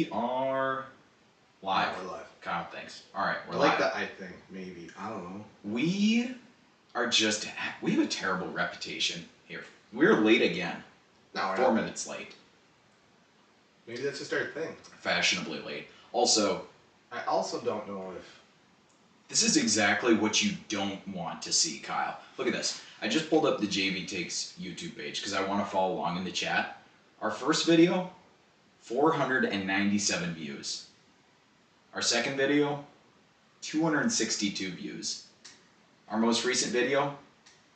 We are live. Yeah, we're live. Kyle, thanks. All right, we're I live. like that. I think maybe I don't know. We have a terrible reputation here. We're late again. No, we're 4 not. minutes late. Maybe that's just our thing. Fashionably late. Also, I also don't know if this is exactly what you don't want to see, Kyle. Look at this. I just pulled up the JV Takes YouTube page because I want to follow along in the chat. Our first video, 497 views. Our second video, 262 views. Our most recent video,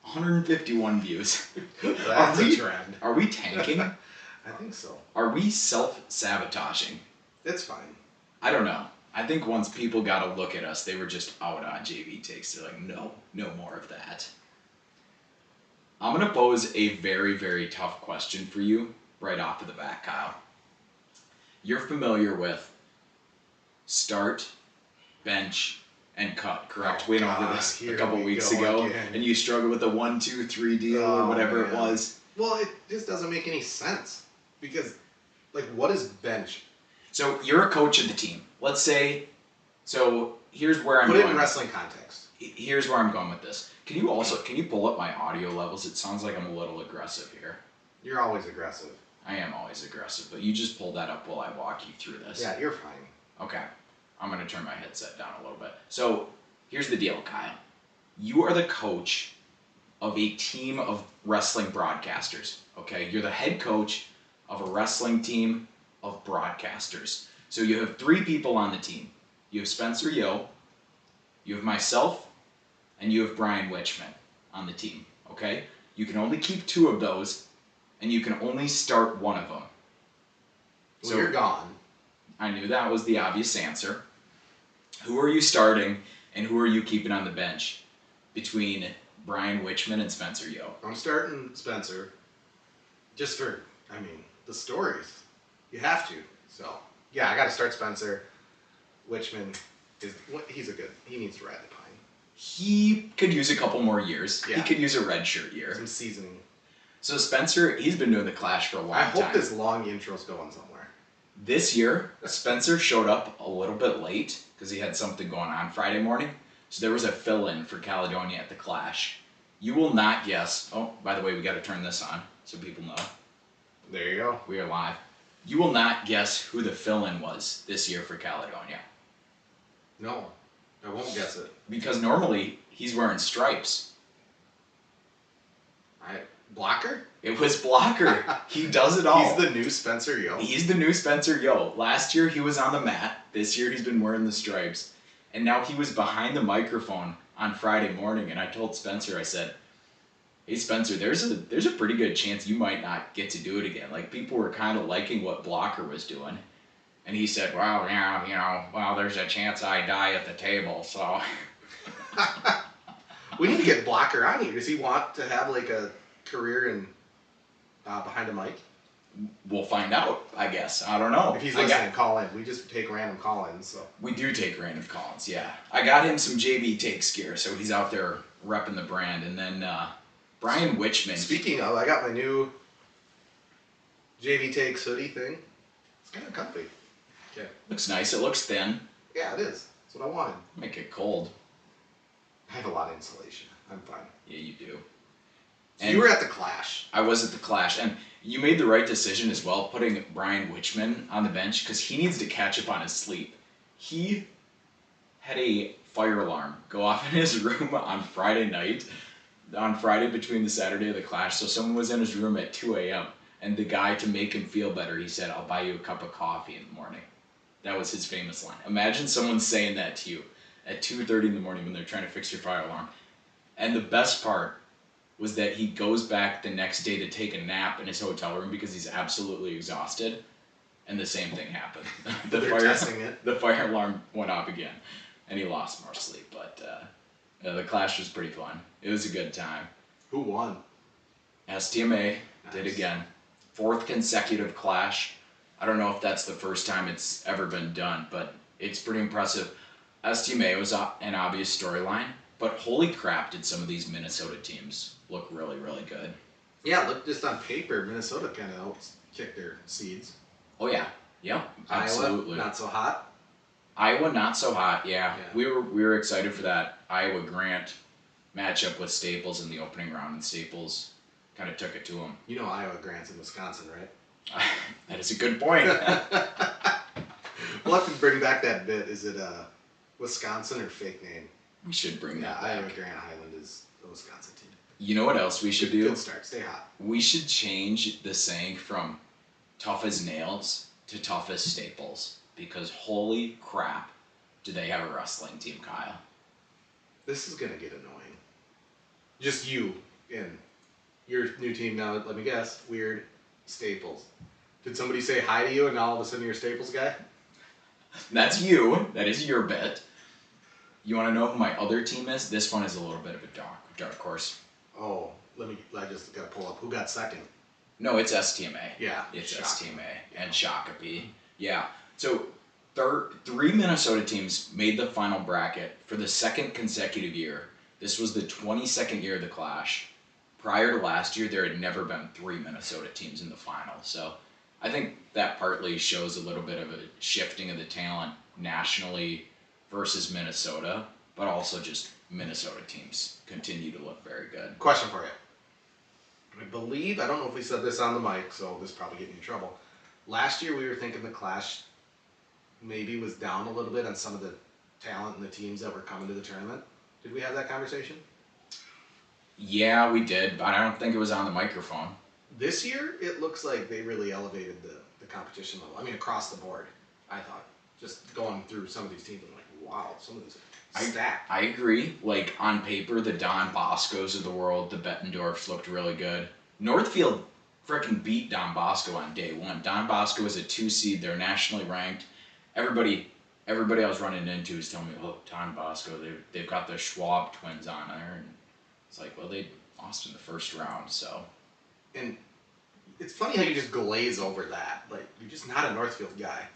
151 views. that's a trend. Are we tanking? I think so. Are we self-sabotaging? It's fine. I don't know. I think once people got a look at us, they were just out on JV Takes. They're like, no more of that. I'm going to pose a very, very tough question for you right off of the bat, Kyle. You're familiar with start, bench, and cut, correct? We went over this a couple weeks ago, and you struggled with the 1-2-3 deal or whatever it was. Well, it just doesn't make any sense because, like, what is bench? So you're a coach of the team. Let's say, so here's where I'm Put going. it in wrestling context. Here's where I'm going with this. Can you pull up my audio levels? It sounds like I'm a little aggressive here. You're always aggressive. I am always aggressive, but you just pull that up while I walk you through this. Yeah, you're fine. Okay. I'm going to turn my headset down a little bit. So here's the deal, Kyle. You are the coach of a team of wrestling broadcasters, okay? You're the head coach of a wrestling team of broadcasters. So you have 3 people on the team. You have Spencer Yo, you have myself, and you have Brian Witchman on the team, okay? You can only keep 2 of those, and you can only start one of them. So you're gone. I knew that was the obvious answer. Who are you starting, and who are you keeping on the bench between Brian Witchman and Spencer Yo? I'm starting Spencer just for, the stories. You have to. So, yeah, I got to start Spencer. Witchman, he needs to ride the pine. He could use a couple more years. Yeah. He could use a red shirt year. Some seasoning. So Spencer, he's been doing the Clash for a long time. I hope this long intro's going somewhere. This year, Spencer showed up a little bit late because he had something going on Friday morning. So there was a fill-in for Caledonia at the Clash. You will not guess. Oh, by the way, we got to turn this on so people know. There you go. We are live. You will not guess who the fill-in was this year for Caledonia. No, I won't guess it. Because normally he's wearing stripes. Blocker? It was Blocker. He does it all. He's the new Spencer Yo. He's the new Spencer Yo. Last year he was on the mat. This year he's been wearing the stripes. And now he was behind the microphone on Friday morning, and I told Spencer, I said, hey Spencer, there's a pretty good chance you might not get to do it again. Like, people were kind of liking what Blocker was doing. And he said, well, yeah, there's a chance I die at the table, so. We need to get Blocker on here. Does he want to have like a career in behind a mic? We'll find out, I guess. I don't know. If he's listening, call in. We just take random call-ins. So. We do take random call-ins, yeah. I got him some JV Takes gear, so he's out there repping the brand. And then Brian Witchman. Speaking of, I got my new JV Takes hoodie thing. It's kind of comfy. Yeah. Looks nice. It looks thin. Yeah, it is. That's what I wanted. Make it cold. I have a lot of insulation. I'm fine. Yeah, you do. So you were at the Clash. I was at the Clash, and you made the right decision as well, putting Brian Witchman on the bench, because he needs to catch up on his sleep. He had a fire alarm go off in his room on Friday night, on Friday between the Saturday of the Clash, so someone was in his room at 2 a.m., and the guy, to make him feel better, he said, I'll buy you a cup of coffee in the morning. That was his famous line. Imagine someone saying that to you at 2:30 in the morning when they're trying to fix your fire alarm. And the best part was that he goes back the next day to take a nap in his hotel room because he's absolutely exhausted, and the same thing happened. The fire alarm went off again, and he lost more sleep. But the Clash was pretty fun. It was a good time. Who won? STMA did again. 4th consecutive Clash. I don't know if that's the first time it's ever been done, but it's pretty impressive. STMA was an obvious storyline, but holy crap did some of these Minnesota teams look really, really good. Yeah, look, just on paper, Minnesota kind of helps kick their seeds. Oh yeah, Yep, Iowa, absolutely. not so hot. Iowa, not so hot. Yeah, Yeah. we were excited for that Iowa Grant matchup with Staples in the opening round, and Staples kind of took it to him. You know Iowa Grant's in Wisconsin, right? That is a good point. We'll have to bring back that bit. Is it Wisconsin or fake name? We should bring Yeah, that Iowa back. Grant Highland is the Wisconsin team. You know what else we should do? Good start. Stay hot. We should change the saying from tough as nails to tough as Staples, because holy crap, do they have a wrestling team, Kyle? This is gonna get annoying. Just you and your new team now. Let me guess. Weird Staples. Did somebody say hi to you and now all of a sudden you're a Staples guy? That's you. That is your bit. You want to know who my other team is? This one is a little bit of a dark horse. Oh, I just gotta pull up. Who got second? No, it's STMA. Yeah. It's Shocking. STMA and Shakopee. Yeah. So three Minnesota teams made the final bracket for the second consecutive year. This was the 22nd year of the Clash. Prior to last year, there had never been three Minnesota teams in the final. So I think that partly shows a little bit of a shifting of the talent nationally versus Minnesota, but also just Minnesota teams continue to look very good. Question for you. I believe, I don't know if we said this on the mic, so this probably get me in trouble. Last year we were thinking the Clash maybe was down a little bit on some of the talent and the teams that were coming to the tournament. Did we have that conversation? Yeah, we did, but I don't think it was on the microphone. This year, it looks like they really elevated the competition level. I mean, across the board, I thought. Just going through some of these teams, I'm like, wow, some of these are stacked. I agree. Like, on paper, the Don Boscos of the world, the Bettendorfs looked really good. Northfield frickin' beat Don Bosco on day one. Don Bosco is a 2 seed. They're nationally ranked. Everybody I was running into is telling me, oh, Don Bosco, they've got the Schwab twins on there. And it's like, well, they lost in the first round, so. And it's funny how you just glaze over that. Like, you're just not a Northfield guy.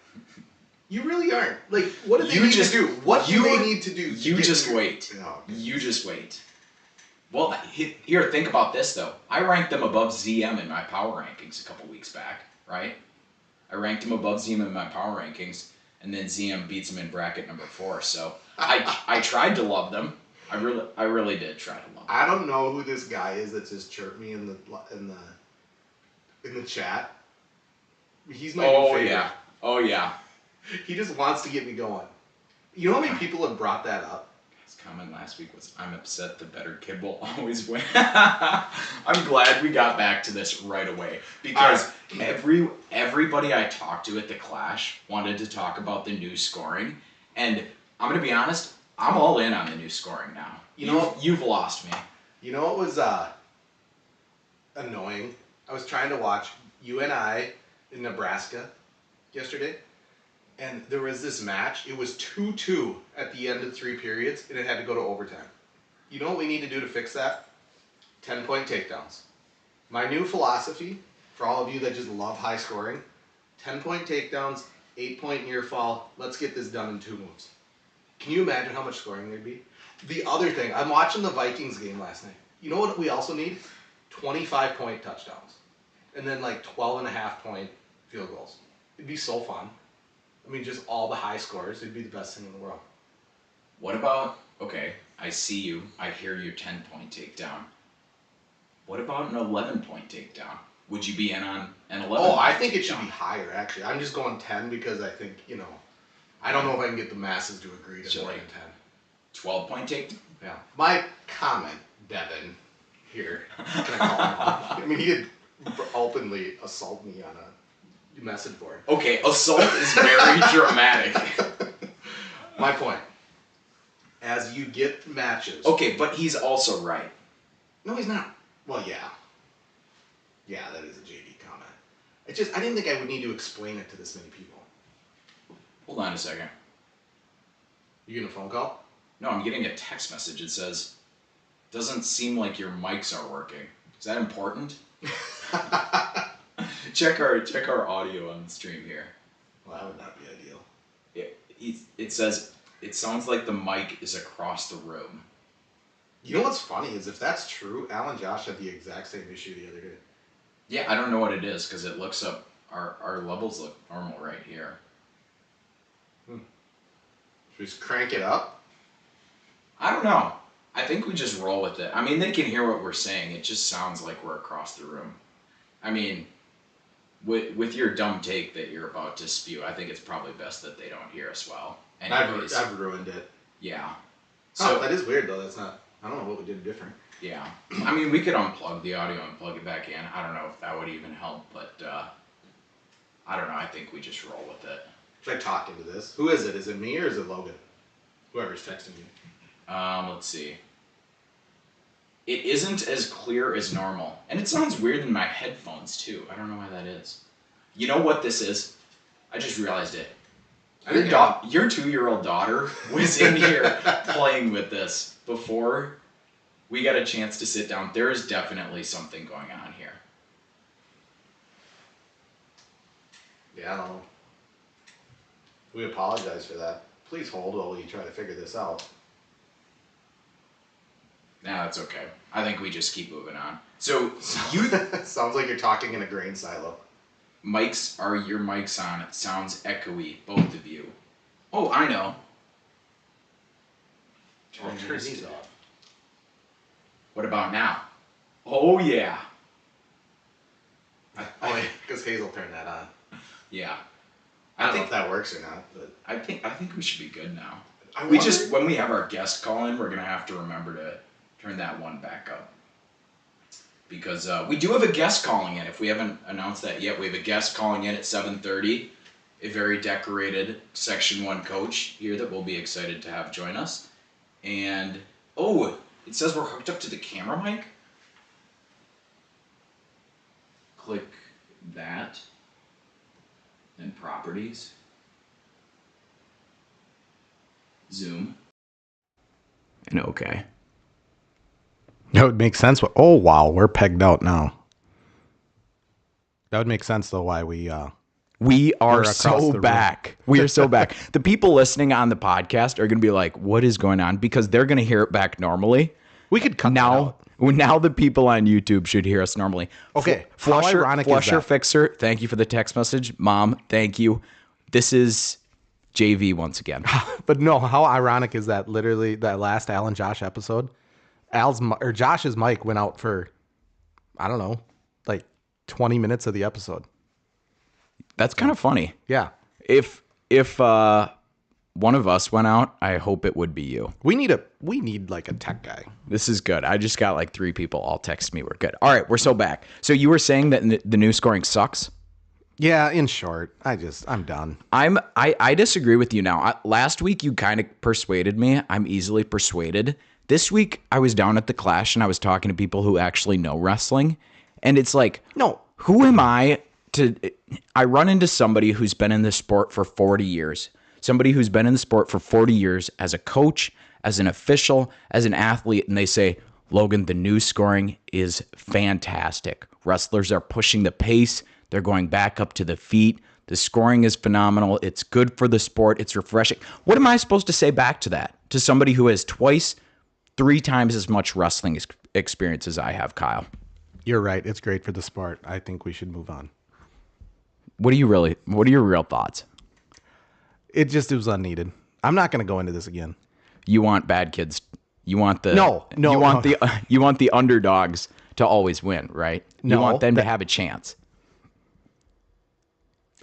You really aren't. Like, what do they need to do? What do they need to do? You just wait. Oh, You just wait. Well, here, think about this, though. I ranked them above ZM in my power rankings a couple weeks back, right? I ranked them above ZM in my power rankings, and then ZM beats them in bracket number 4. So I tried to love them. I really did try to love them. I don't know who this guy is that just chirped me in the chat. He's my new favorite. Yeah. Oh yeah. He just wants to get me going. You know how many people have brought that up? His comment last week was, "I'm upset the better kid will always win." I'm glad we got back to this right away, because everybody I talked to at the Clash wanted to talk about the new scoring, and I'm gonna be honest, I'm all in on the new scoring now. You've lost me. You know what was annoying? I was trying to watch UNI in Nebraska yesterday, and there was this match. It was 2-2 at the end of 3 periods, and it had to go to overtime. You know what we need to do to fix that? 10-point takedowns. My new philosophy, for all of you that just love high scoring, 10-point takedowns, 8-point near fall. Let's get this done in 2 moves. Can you imagine how much scoring there'd be? The other thing, I'm watching the Vikings game last night. You know what we also need? 25-point touchdowns. And then like 12.5-point field goals. It'd be so fun. I mean, just all the high scores. It'd be the best thing in the world. What about, okay, I see you, I hear your 10-point takedown. What about an 11-point takedown? Would you be in on an 11? Oh, I think it should be higher, actually. I'm just going 10 because I think, I don't know if I can get the masses to agree to more than 10. 12-point takedown? Yeah. My comment, Devin, here, can I call him out? I mean, he did openly assault me on a message board. Okay, assault is very dramatic. My point. As you get matches. Okay, but he's also right. No, he's not. Well, yeah. Yeah, that is a JD comment. I didn't think I would need to explain it to this many people. Hold on a second. You getting a phone call? No, I'm getting a text message. It says, "Doesn't seem like your mics are working." Is that important? check our audio on the stream here. Well, that would not be ideal. It says, "It sounds like the mic is across the room." You know what's funny is if that's true, Alan Josh had the exact same issue the other day. Yeah, I don't know what it is because it looks up Our levels look normal right here. Should we just crank it up? I don't know. I think we just roll with it. I mean, they can hear what we're saying. It just sounds like we're across the room. I mean, with your dumb take that you're about to spew, I think it's probably best that they don't hear us well. Anyways, I've ruined it. yeah. So that is weird though. That's not. I don't know what we did different. Yeah. I mean, we could unplug the audio and plug it back in. I don't know if that would even help, but I don't know. I think we just roll with it. Should I talk into this? Who is it? Is it me or is it Logan? Whoever's texting you. Let's see. It isn't as clear as normal. And it sounds weird in my headphones, too. I don't know why that is. You know what this is? I just realized it. Your 2-year-old daughter was in here playing with this before we got a chance to sit down. There is definitely something going on here. Yeah, I don't know. We apologize for that. Please hold while we try to figure this out. Nah, that's okay. I think we just keep moving on. So you sounds like you're talking in a grain silo. Your mics on? It sounds echoey, both of you. Oh, I know. Turn these off. What about now? Oh yeah. Because Hazel turned that on. Yeah. I don't know if that works or not, but I think we should be good now. We just when we have our guest call in, we're gonna have to remember to turn that one back up. Because we do have a guest calling in. If we haven't announced that yet, we have a guest calling in at 7:30. A very decorated Section 1 coach here that we'll be excited to have join us. And, it says we're hooked up to the camera mic. Click that. Then properties. Zoom. And okay. That would make sense. Oh, wow. We're pegged out now. That would make sense, though, why we are across so the back. We are so back. The people listening on the podcast are going to be like, what is going on? Because they're going to hear it back normally. We could cut that out. Now the people on YouTube should hear us normally. Okay. How ironic is Flusher that? Fixer, thank you for the text message. Mom, thank you. This is JV once again. But no, how ironic is that? Literally, that last Al and Josh episode, Josh's mic went out for, I don't know, like 20 minutes of the episode. That's kind of funny. Yeah. If one of us went out, I hope it would be you. We need like a tech guy. This is good. I just got like 3 people all text me. We're good. All right, we're so back. So you were saying that the new scoring sucks? Yeah, in short, I'm done. I disagree with you now. Last week you kind of persuaded me. I'm easily persuaded. This week I was down at the Clash and I was talking to people who actually know wrestling, and it's like, no, who am I to? I run into somebody who's been in the sport for 40 years. Somebody who's been in the sport for 40 years as a coach, as an official, as an athlete, and they say, Logan, the new scoring is fantastic. Wrestlers are pushing the pace. They're going back up to the feet. The scoring is phenomenal. It's good for the sport. It's refreshing. What am I supposed to say back to that? To somebody who has 3 times as much wrestling experience as I have, Kyle. You're right. It's great for the sport. I think we should move on. What are your real thoughts? It was unneeded. I'm not going to go into this again. You want bad kids. You want the you want the underdogs to always win, right? You want them to have a chance.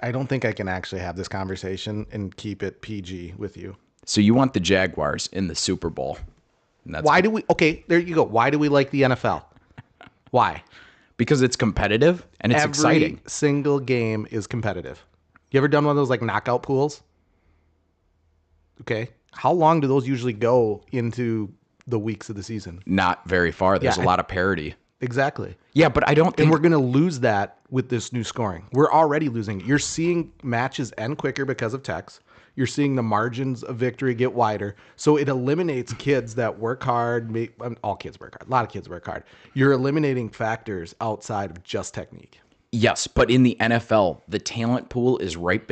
I don't think I can actually have this conversation and keep it PG with you. So you want the Jaguars in the Super Bowl. Okay, there you go. Why do we like the NFL? Why? Because it's competitive and it's exciting. Every single game is competitive. You ever done one of those like knockout pools? Okay. How long do those usually go into the weeks of the season? Not very far. There's a lot of parity. Exactly. Yeah, but I don't think... And we're going to lose that with this new scoring. We're already losing. You're seeing matches end quicker because of text. You're seeing the margins of victory get wider. So it eliminates kids that work hard. All kids work hard. A lot of kids work hard. You're eliminating factors outside of just technique. Yes, but in the NFL, the talent pool is right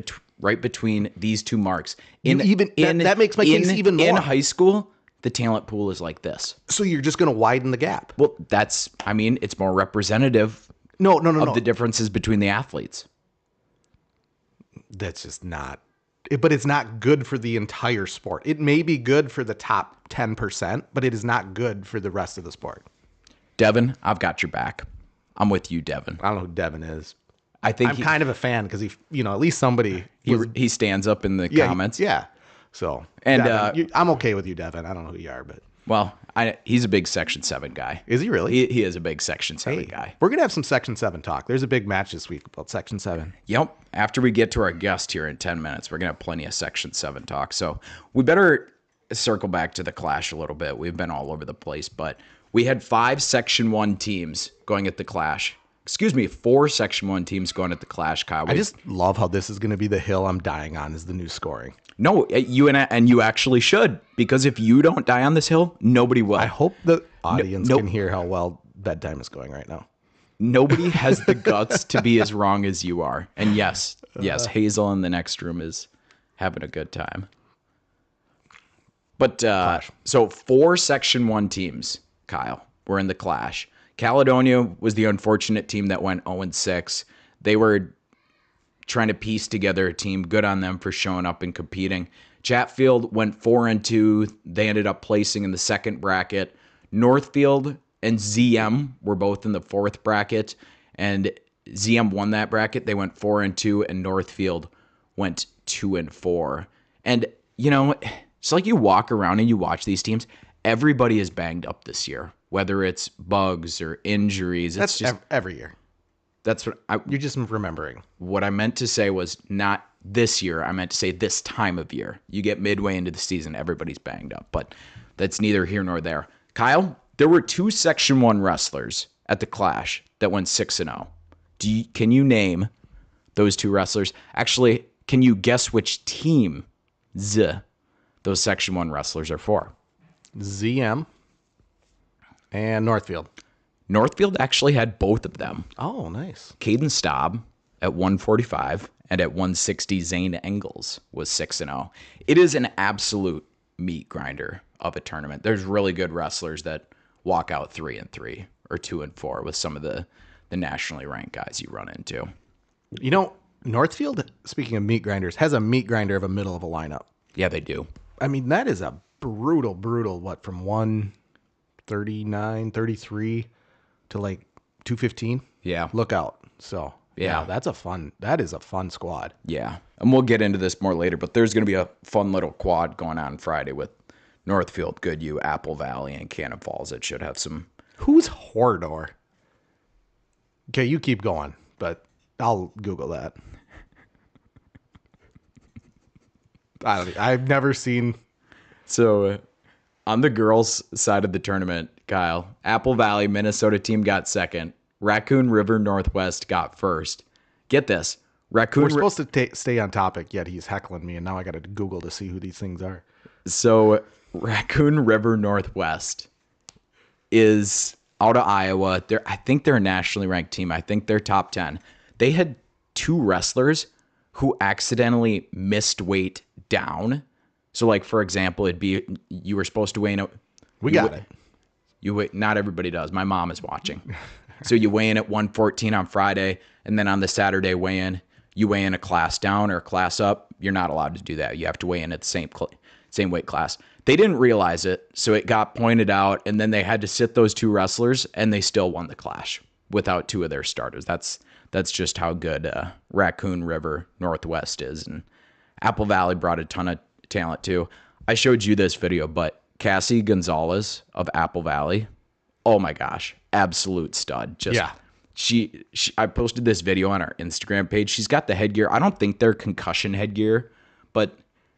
between these two marks. That makes my case even more. In high school, the talent pool is like this. So you're just going to widen the gap. Well, it's more representative No. of the differences between the athletes. That's just not. But it's not good for the entire sport. It may be good for the top 10%, but it is not good for the rest of the sport. Devin, I've got your back. I'm with you, Devin. I don't know who Devin is. I think I'm kind of a fan because at least somebody he stands up in the yeah, comments. Yeah. So, And, Devin, I'm okay with you, Devin. I don't know who you are, but Well, he's a big Section 7 guy. is he really? He is a big Section 7 Hey, guy. we're gonna have some Section 7 talk. There's a big match this week about Section 7. Yep. After we get to our guest here in 10 minutes, we're going to have plenty of Section 7 talk. So we better circle back to the Clash a little bit. We've been all over the place, but we had 5 Section 1 teams going at the Clash. Excuse me, 4 Section 1 teams going at the Clash, Kyle. I just love how this is gonna be the hill I'm dying on is the new scoring. No, you actually should, because if you don't die on this hill, nobody will. I hope the audience nope. can hear how well bedtime is going right now. Nobody has the guts to be as wrong as you are. And yes, Hazel in the next room is having a good time. But so 4 Section 1 teams, Kyle, were in the Clash. Caledonia was the unfortunate team that went 0-6. They were trying to piece together a team. Good on them for showing up and competing. Chatfield went 4-2. They ended up placing in the second bracket. Northfield and ZM were both in the fourth bracket, and ZM won that bracket. They went 4-2, and Northfield went 2-4. And it's like you walk around and you watch these teams. Everybody is banged up this year, whether it's bugs or injuries. That's It's just every year. that's what You're just remembering. what I meant to say was not this year. I meant to say this time of year. You get midway into the season, everybody's banged up, but that's neither here nor there. Kyle, there were 2 Section 1 wrestlers at the Clash that went 6-0. Can you name those 2 wrestlers? Actually, can you guess which team those Section 1 wrestlers are for? ZM and Northfield. Northfield actually had both of them. Oh, nice. Caden Staub at 145 and at 160, Zane Engels was 6-0. It is an absolute meat grinder of a tournament. There's really good wrestlers that walk out 3-3 or 2-4 with some of the nationally ranked guys you run into. Northfield, speaking of meat grinders, has a meat grinder of a middle of a lineup. Yeah, they do. I mean, that is a brutal, from 139, 33 to like 215. Yeah. Look out. So, Yeah. that is a fun squad. Yeah. And we'll get into this more later, but there's going to be a fun little quad going on Friday with Northfield, Goodhue, Apple Valley, and Cannon Falls. It should have some. Who's Hordor? Okay, you keep going, but I'll Google that. I've never seen. So on the girls' side of the tournament, Kyle, Apple Valley, Minnesota team got second. Raccoon River Northwest got first. Get this. We're supposed to stay on topic, yet he's heckling me, and now I got to Google to see who these things are. So Raccoon River Northwest is out of Iowa. I think they're a nationally ranked team. I think they're top 10. They had 2 wrestlers who accidentally missed weight down. So, like, for example, it'd be you were supposed to weigh in. We got it. You weigh, not everybody does. My mom is watching. So you weigh in at 114 on Friday, and then on the Saturday weigh-in, you weigh in a class down or a class up. You're not allowed to do that. You have to weigh in at the same weight class. They didn't realize it, so it got pointed out, and then they had to sit those 2 wrestlers, and they still won the Clash without 2 of their starters. That's just how good Raccoon River Northwest is, and Apple Valley brought a ton of talent too. I showed you this video, but Cassie Gonzalez of Apple Valley, oh my gosh, absolute stud. Just Yeah. She I posted this video on our Instagram page. She's got the headgear. I don't think they're concussion headgear, but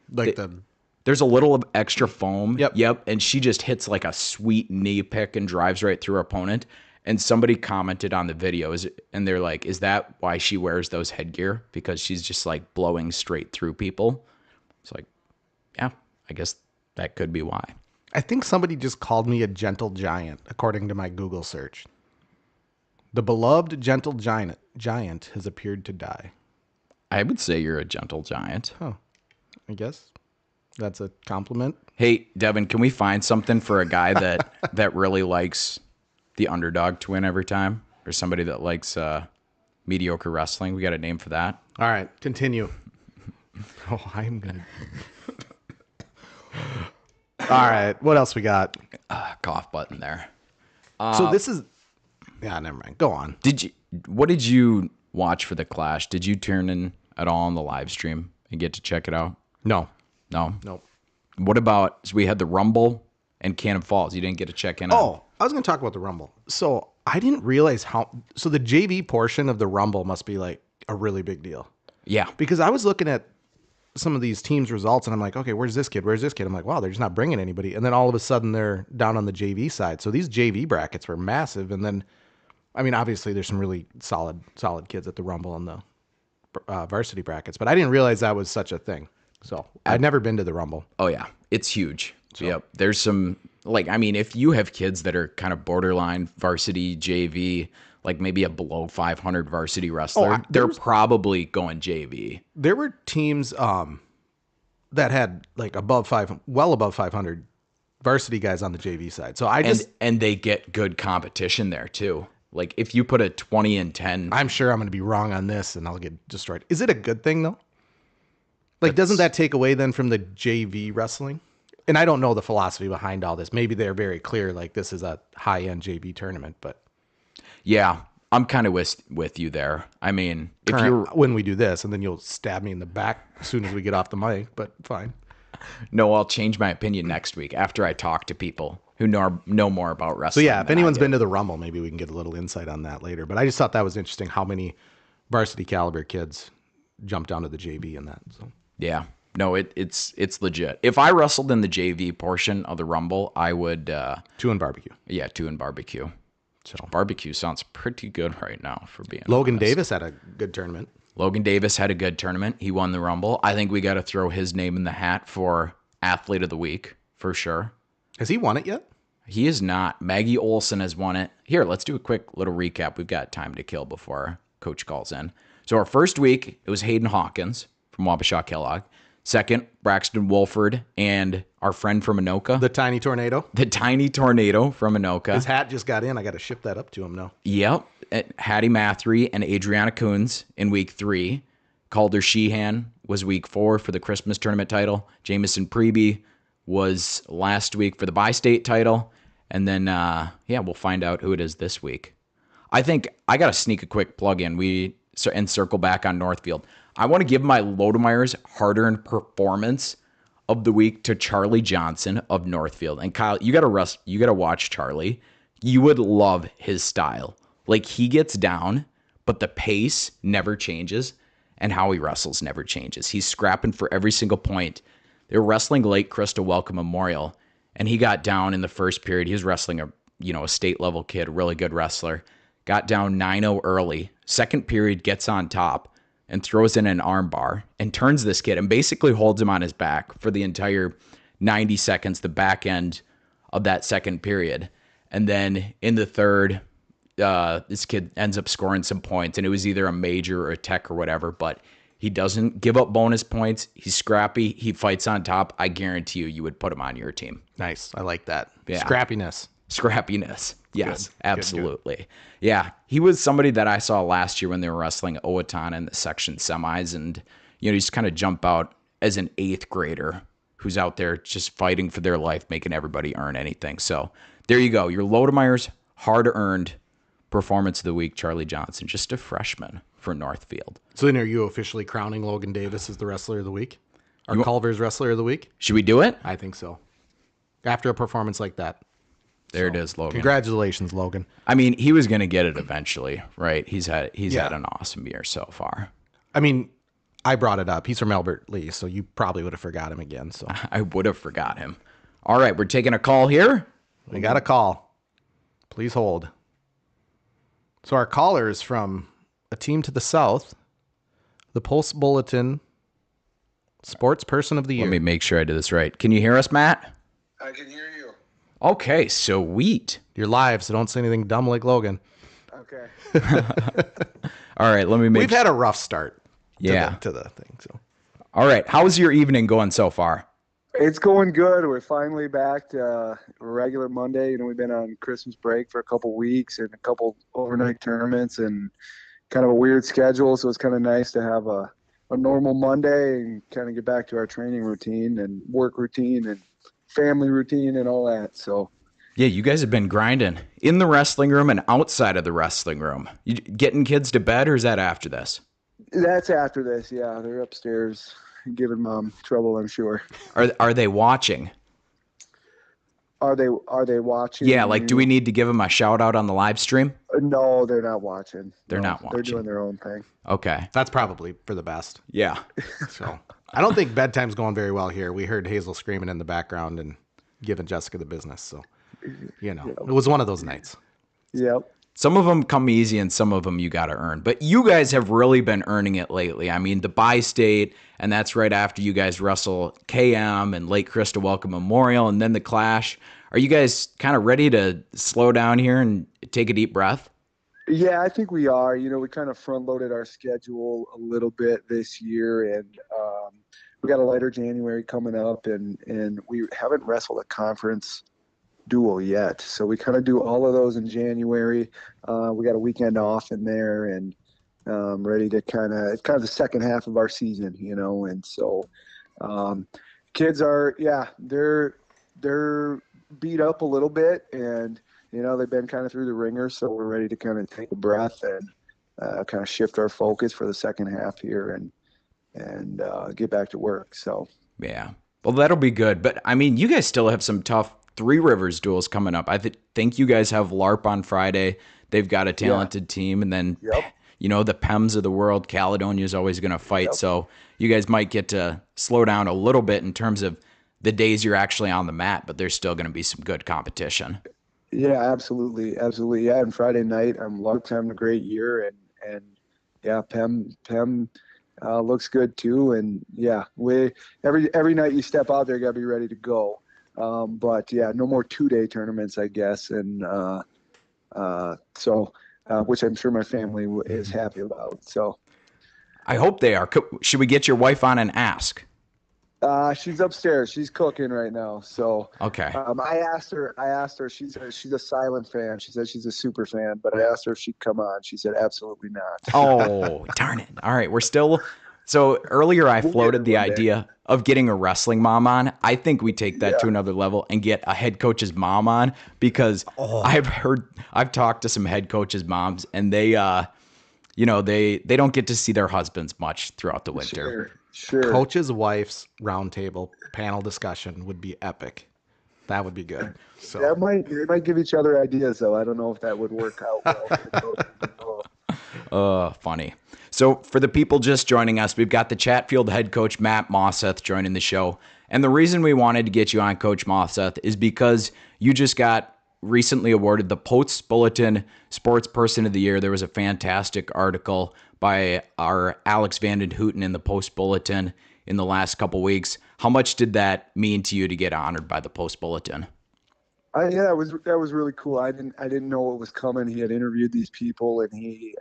there's a little of extra foam. Yep. And she just hits like a sweet knee pick and drives right through her opponent. And somebody commented on the videos, and they're like, is that why she wears those headgear? Because she's just like blowing straight through people. It's like, yeah, I guess that could be why. I think somebody just called me a gentle giant, according to my Google search. The beloved gentle giant has appeared to die. I would say you're a gentle giant. Oh, I guess that's a compliment. Hey, Devin, can we find something for a guy that really likes the underdog to win every time? Or somebody that likes mediocre wrestling? We got a name for that. All right, continue. Oh, I'm gonna. All right, what else we got? Cough button there. So this is. Yeah, never mind. Go on. What did you watch for the Clash? Did you turn in at all on the live stream and get to check it out? No, No. nope. What about, so we had the Rumble and Cannon Falls. You didn't get to check in on? Oh, I was going to talk about the Rumble. So I didn't realize how. So the JV portion of the Rumble must be like a really big deal Yeah. because I was looking at some of these teams' results and I'm like, okay, where's this kid? Where's this kid? I'm like, wow, they're just not bringing anybody. And then all of a sudden they're down on the JV side. So these JV brackets were massive. And then, I mean, obviously there's some really solid kids at the Rumble and the varsity brackets, but I didn't realize that was such a thing. So I'd never been to the Rumble. Oh, yeah. It's huge. Yep. There's some, like, I mean, if you have kids that are kind of borderline varsity JV, like maybe a below 500 varsity wrestler, they're probably going JV. There were teams that had like well above 500 varsity guys on the JV side. So And they get good competition there too. Like if you put a 20-10, I'm sure I'm going to be wrong on this and I'll get destroyed. Is it a good thing though? Like, doesn't that take away then from the JV wrestling? And I don't know the philosophy behind all this. Maybe they're very clear, like this is a high-end JV tournament, but yeah, I'm kind of with you there. I mean, if you're when we do this, and then you'll stab me in the back as soon as we get off the mic, but fine. no, I'll change my opinion next week after I talk to people who know more about So wrestling. yeah, if anyone's been to the Rumble, maybe we can get a little insight on that later. But I just thought that was interesting how many varsity caliber kids jumped down to the JV in that. So Yeah. No, it's legit. If I wrestled in the JV portion of the Rumble, I would 2 in barbecue. yeah, 2 in barbecue. So Barbecue sounds pretty good right now for being Logan honest. Davis had a good tournament. Logan Davis had a good tournament. He won the Rumble. I think we got to throw his name in the hat for Athlete of the Week for sure. Has he won it yet? He is not. Maggie Olson has won it. Here, let's do a quick little recap. We've got time to kill before Coach calls in. So our first week, it was Hayden Hawkins from Wabasha Kellogg. Second, Braxton Wolford and our friend from Anoka. The tiny tornado. The Tiny Tornado from Anoka. His hat just got in. I got to ship that up to him now. Yep. Hattie Mathry and Adriana Coons in week 3. Calder Sheehan was week 4 for the Christmas tournament title. Jameson Preby was last week for the bi-state title. And then, we'll find out who it is this week. I think I got to sneak a quick plug in and circle back on Northfield. I want to give my Lodemeyer's hard-earned performance of the week to Charlie Johnson of Northfield. And Kyle, you got to watch Charlie. You would love his style. Like he gets down, but the pace never changes and how he wrestles never changes. He's scrapping for every single point. They were wrestling Lake Crystal Welcome Memorial, and he got down in the first period. He was wrestling a state level kid, a really good wrestler. Got down 9-0 early. Second period gets on top and throws in an arm bar and turns this kid and basically holds him on his back for the entire 90 seconds, the back end of that second period. And then in the third, this kid ends up scoring some points, and it was either a major or a tech or whatever, but he doesn't give up bonus points. He's scrappy. He fights on top. I guarantee you would put him on your team. Nice. I like that. Yeah. Scrappiness. Scrappiness. Yes, Good. absolutely. Good. Yeah, he was somebody that I saw last year when they were wrestling Owatonna in the section semis, and you just kind of jump out as an 8th grader who's out there just fighting for their life, making everybody earn anything. So there you go. Your Lodemeyer's hard-earned performance of the week, Charlie Johnson, just a freshman for Northfield. So then are you officially crowning Logan Davis as the wrestler of the week? Or Culver's wrestler of the week? Should we do it? I think so. After a performance like that. There it is, Logan. Congratulations, Logan. I mean, he was going to get it eventually, right? He's had an awesome year so far. I mean, I brought it up. He's from Albert Lee, so you probably would have forgot him again. So I would have forgot him. All right, we're taking a call here. we got a call. Please hold. So our caller is from a team to the south, the Pulse Bulletin Sports Person of the Year. Let me make sure I did this right. Can you hear us, Matt? I can hear you. Okay, sweet. You're live, so don't say anything dumb like Logan. Okay. All right, let me make We've had a rough start Yeah. to the thing. So All right, how's your evening going so far? It's going good. We're finally back to regular Monday. You know, we've been on Christmas break for a couple weeks and a couple overnight tournaments and kind of a weird schedule. So it's kind of nice to have a a normal Monday and kind of get back to our training routine and work routine and family routine and all that. So Yeah, you guys have been grinding in the wrestling room and outside of the wrestling room. You getting kids to bed, or is that after this? that's after this. Yeah, they're upstairs giving mom trouble, I'm sure. Are they watching? Are they watching? Yeah, like, do we need to give them a shout out on the live stream? No, they're not watching. They're No, not watching. They're doing their own thing. Okay. That's probably for the best. Yeah. So I don't think bedtime's going very well here. We heard Hazel screaming in the background and giving Jessica the business. So, it was one of those nights. Yep. Some of them come easy and some of them you got to earn. But you guys have really been earning it lately. I mean, the Bi-State, and that's right after you guys wrestle KM and Lake Christa Welcome Memorial and then the Clash. Are you guys kind of ready to slow down here and take a deep breath? Yeah, I think we are. We kind of front loaded our schedule a little bit this year, and we got a lighter January coming up, and we haven't wrestled a conference duel yet. So we kind of do all of those in January. We got a weekend off in there, and ready to it's kind of the second half of our season, and so kids are, they're beat up a little bit, and they've been kind of through the ringer, so we're ready to kind of take a breath and kind of shift our focus for the second half here and get back to work. So Yeah. Well, that'll be good. But I mean, you guys still have some tough Three Rivers duels coming up. I think you guys have LARP on Friday. They've got a talented team, and then the PEMs of the world, Caledonia is always going to fight. Yep. So you guys might get to slow down a little bit in terms of the days you're actually on the mat, but there's still going to be some good competition. Yeah, absolutely. Yeah, and Friday night, LARP's having a great year, and yeah, PEM looks good too. And yeah, every night you step out there, you gotta be ready to go. But yeah, no more 2-day tournaments, I guess, and which I'm sure my family is happy about. So I hope they are. Should we get your wife on and ask? she's upstairs. She's cooking right now. So Okay. I asked her. She's a silent fan. She said she's a super fan, but I asked her if she'd come on. She said absolutely not. Oh, darn it. All right. So earlier I floated the idea of getting a wrestling mom on. I think we take that to another level and get a head coach's mom on, because I've talked to some head coaches' moms, and they don't get to see their husbands much throughout the winter. Sure. Coach's wife's roundtable panel discussion would be epic. That would be good. So They might give each other ideas, though. I don't know if that would work out well. Funny. So for the people just joining us, we've got the Chatfield head coach, Matt Mosseth, joining the show. And the reason we wanted to get you on, Coach Mosseth, is because you just got recently awarded the Post Bulletin Sports Person of the Year. There was a fantastic article by our Alex Vanden Hooten in the Post Bulletin in the last couple weeks. How much did that mean to you to get honored by the Post Bulletin? Yeah, that was really cool. I didn't know what was coming. He had interviewed these people, and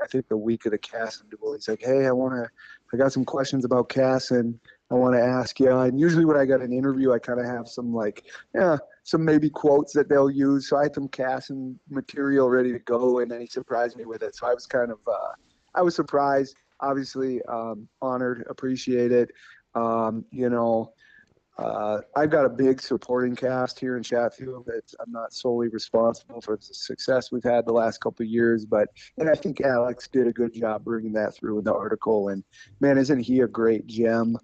I think the week of the Casson duel, he's like, "Hey, I got some questions about Casson. I want to ask you." And usually when I got an interview, I kind of have some some maybe quotes that they'll use. So I had some Casson material ready to go, and then he surprised me with it. So I was I was surprised, obviously, honored, appreciate it. I've got a big supporting cast here in Chatfield that I'm not solely responsible for the success we've had the last couple of years, and I think Alex did a good job bringing that through in the article. And man, isn't he a great gem?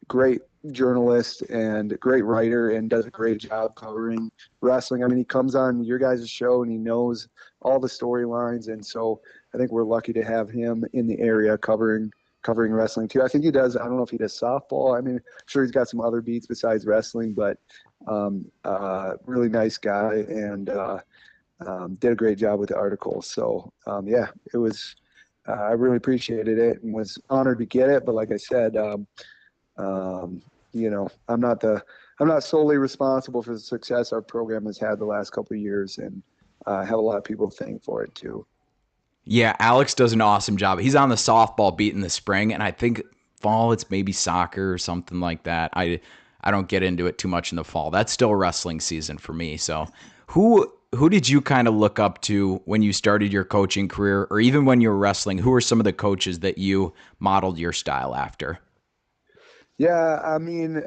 Great journalist and great writer, and does a great job covering wrestling. I mean, he comes on your guys' show and he knows all the storylines, and so I think we're lucky to have him in the area covering wrestling too. I think he does. I don't know if he does softball. I mean, I'm sure he's got some other beats besides wrestling, but really nice guy, and did a great job with the article. So it was. I really appreciated it and was honored to get it. But like I said, I'm not solely responsible for the success our program has had the last couple of years, and I have a lot of people to thank for it too. Yeah, Alex does an awesome job. He's on the softball beat in the spring, and I think fall it's maybe soccer or something like that. I don't get into it too much in the fall. That's still wrestling season for me. So who who did you kind of look up to when you started your coaching career, or even when you were wrestling? Who were some of the coaches that you modeled your style after? Yeah, I mean,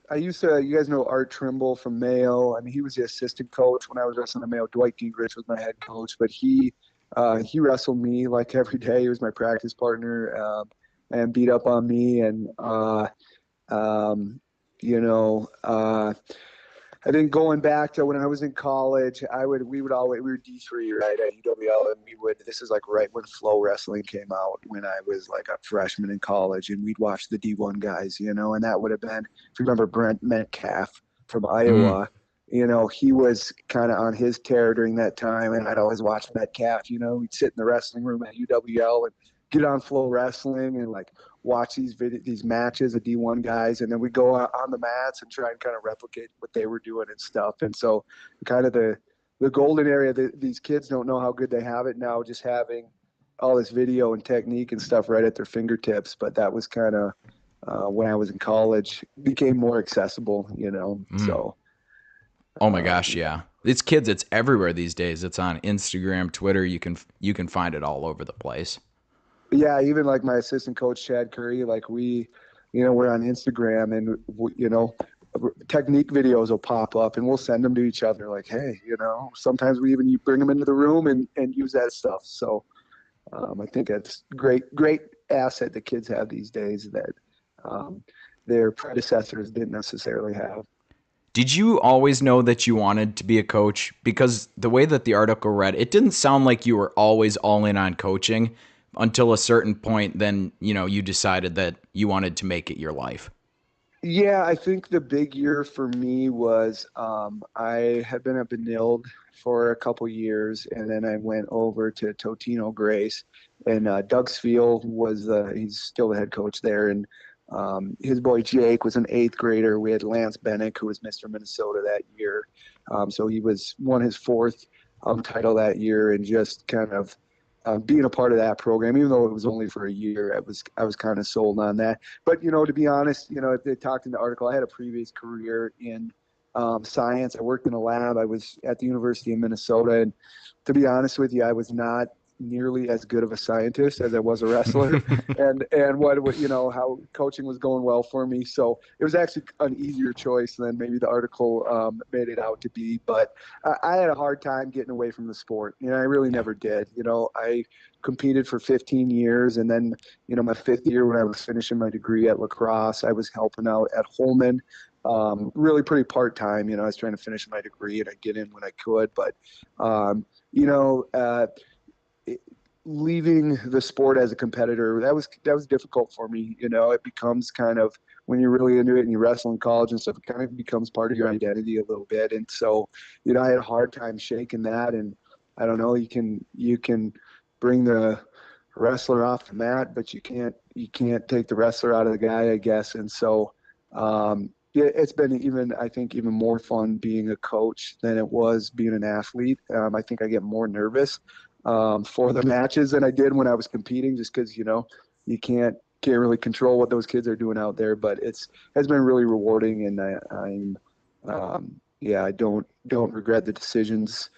I used to, you guys know Art Trimble from Mayo. I mean, he was the assistant coach when I was wrestling at Mayo. Dwight Gingrich was my head coach, but he wrestled me like every day. He was my practice partner, and beat up on me. And, um, you know, I think going back to when I was in college, we were D3, right, at UWL, and this is like right when Flow Wrestling came out, when I was like a freshman in college, and we'd watch the D1 guys, and that would have been, if you remember Brent Metcalf from Mm. Iowa, he was kind of on his tear during that time, and I'd always watch Metcalf, we'd sit in the wrestling room at UWL and get on Flow Wrestling and like watch these matches of D1 guys, and then we go on the mats and try and kind of replicate what they were doing and stuff. And so, kind of the golden area, these kids don't know how good they have it now, just having all this video and technique and stuff right at their fingertips. But that was kind of when I was in college, became more accessible, So, Oh my gosh, yeah. It's kids, it's everywhere these days. It's on Instagram, Twitter. You can find it all over the place. yeah, even like my assistant coach Chad Curry, like we're on Instagram, and technique videos will pop up, and we'll send them to each other. Like, hey, sometimes we even bring them into the room and use that stuff. So I think that's great asset that kids have these days that their predecessors didn't necessarily have. Did you always know that you wanted to be a coach? Because the way that the article read, it didn't sound like you were always all in on coaching until a certain point. Then, you decided that you wanted to make it your life. Yeah, I think the big year for me was I had been at Benilde for a couple years, and then I went over to Totino Grace, and Doug Spiel he's still the head coach there, and his boy Jake was an eighth grader. We had Lance Bennick, who was Mr. Minnesota that year, so he won his fourth title that year, and just kind of being a part of that program, even though it was only for a year, I was kind of sold on that. But to be honest, if they talked in the article, I had a previous career in science. I worked in a lab. I was at the University of Minnesota, and to be honest with you, I was not nearly as good of a scientist as I was a wrestler, and how coaching was going well for me. So it was actually an easier choice than maybe the article made it out to be. But I had a hard time getting away from the sport. I really never did. I competed for 15 years, and then my fifth year when I was finishing my degree at La Crosse, I was helping out at Holman. Really pretty part-time, I was trying to finish my degree and I'd get in when I could, but leaving the sport as a competitor, that was difficult for me. It becomes kind of, when you're really into it and you wrestle in college and stuff, it kind of becomes part of your identity a little bit. And so, I had a hard time shaking that. And I don't know, you can bring the wrestler off the mat, but you can't take the wrestler out of the guy, I guess. And so, it's been I think even more fun being a coach than it was being an athlete. I think I get more nervous for the matches than I did when I was competing, just because you can't really control what those kids are doing out there. But has been really rewarding, and I don't regret the decisions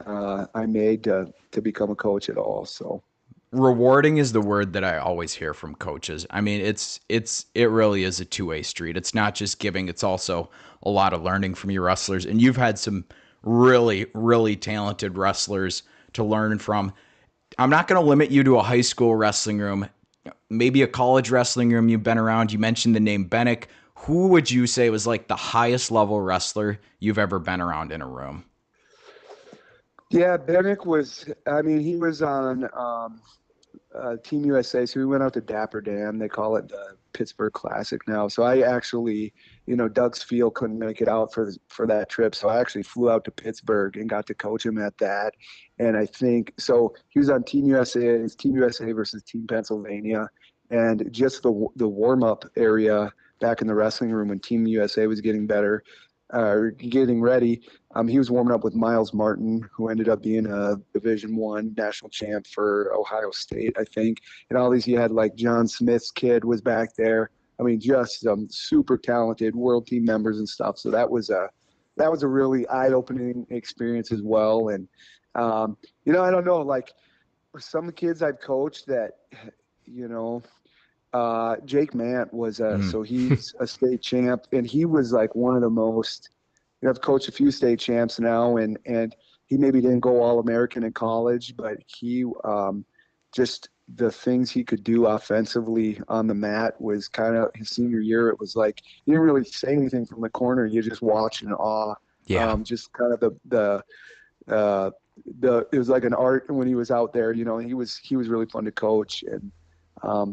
I made to become a coach at all. So Rewarding is the word that I always hear from coaches. I mean, it really is a two-way street. It's not just giving, it's also a lot of learning from your wrestlers. And you've had some really, really talented wrestlers to learn from. I'm not going to limit you to a high school wrestling room, maybe a college wrestling room you've been around. You mentioned the name Bennick. Who would you say was like the highest level wrestler you've ever been around in a room? yeah, Bennick he was on Team USA, so we went out to Dapper Dan. They call it the Pittsburgh Classic now. So I actually, Doug Spiel couldn't make it out for that trip, so I actually flew out to Pittsburgh and got to coach him at that. And I think so. He was on Team USA. It's Team USA versus Team Pennsylvania, and just the warm up area back in the wrestling room when Team USA was getting ready. He was warming up with Miles Martin, who ended up being a Division I national champ for Ohio State, I think. And all these, you had like John Smith's kid was back there. I mean, just some super talented world team members and stuff. So that was that was a really eye-opening experience as well. And I don't know, like for some kids I've coached that, Jake Mant was so he's a state champ, and he was like one of the most. I've coached a few state champs now, and he maybe didn't go All-American in college, but he just the things he could do offensively on the mat was kind of his senior year. It was like he didn't really say anything from the corner. You just watch in awe. Yeah. Just kind of it was like an art when he was out there. He was really fun to coach. And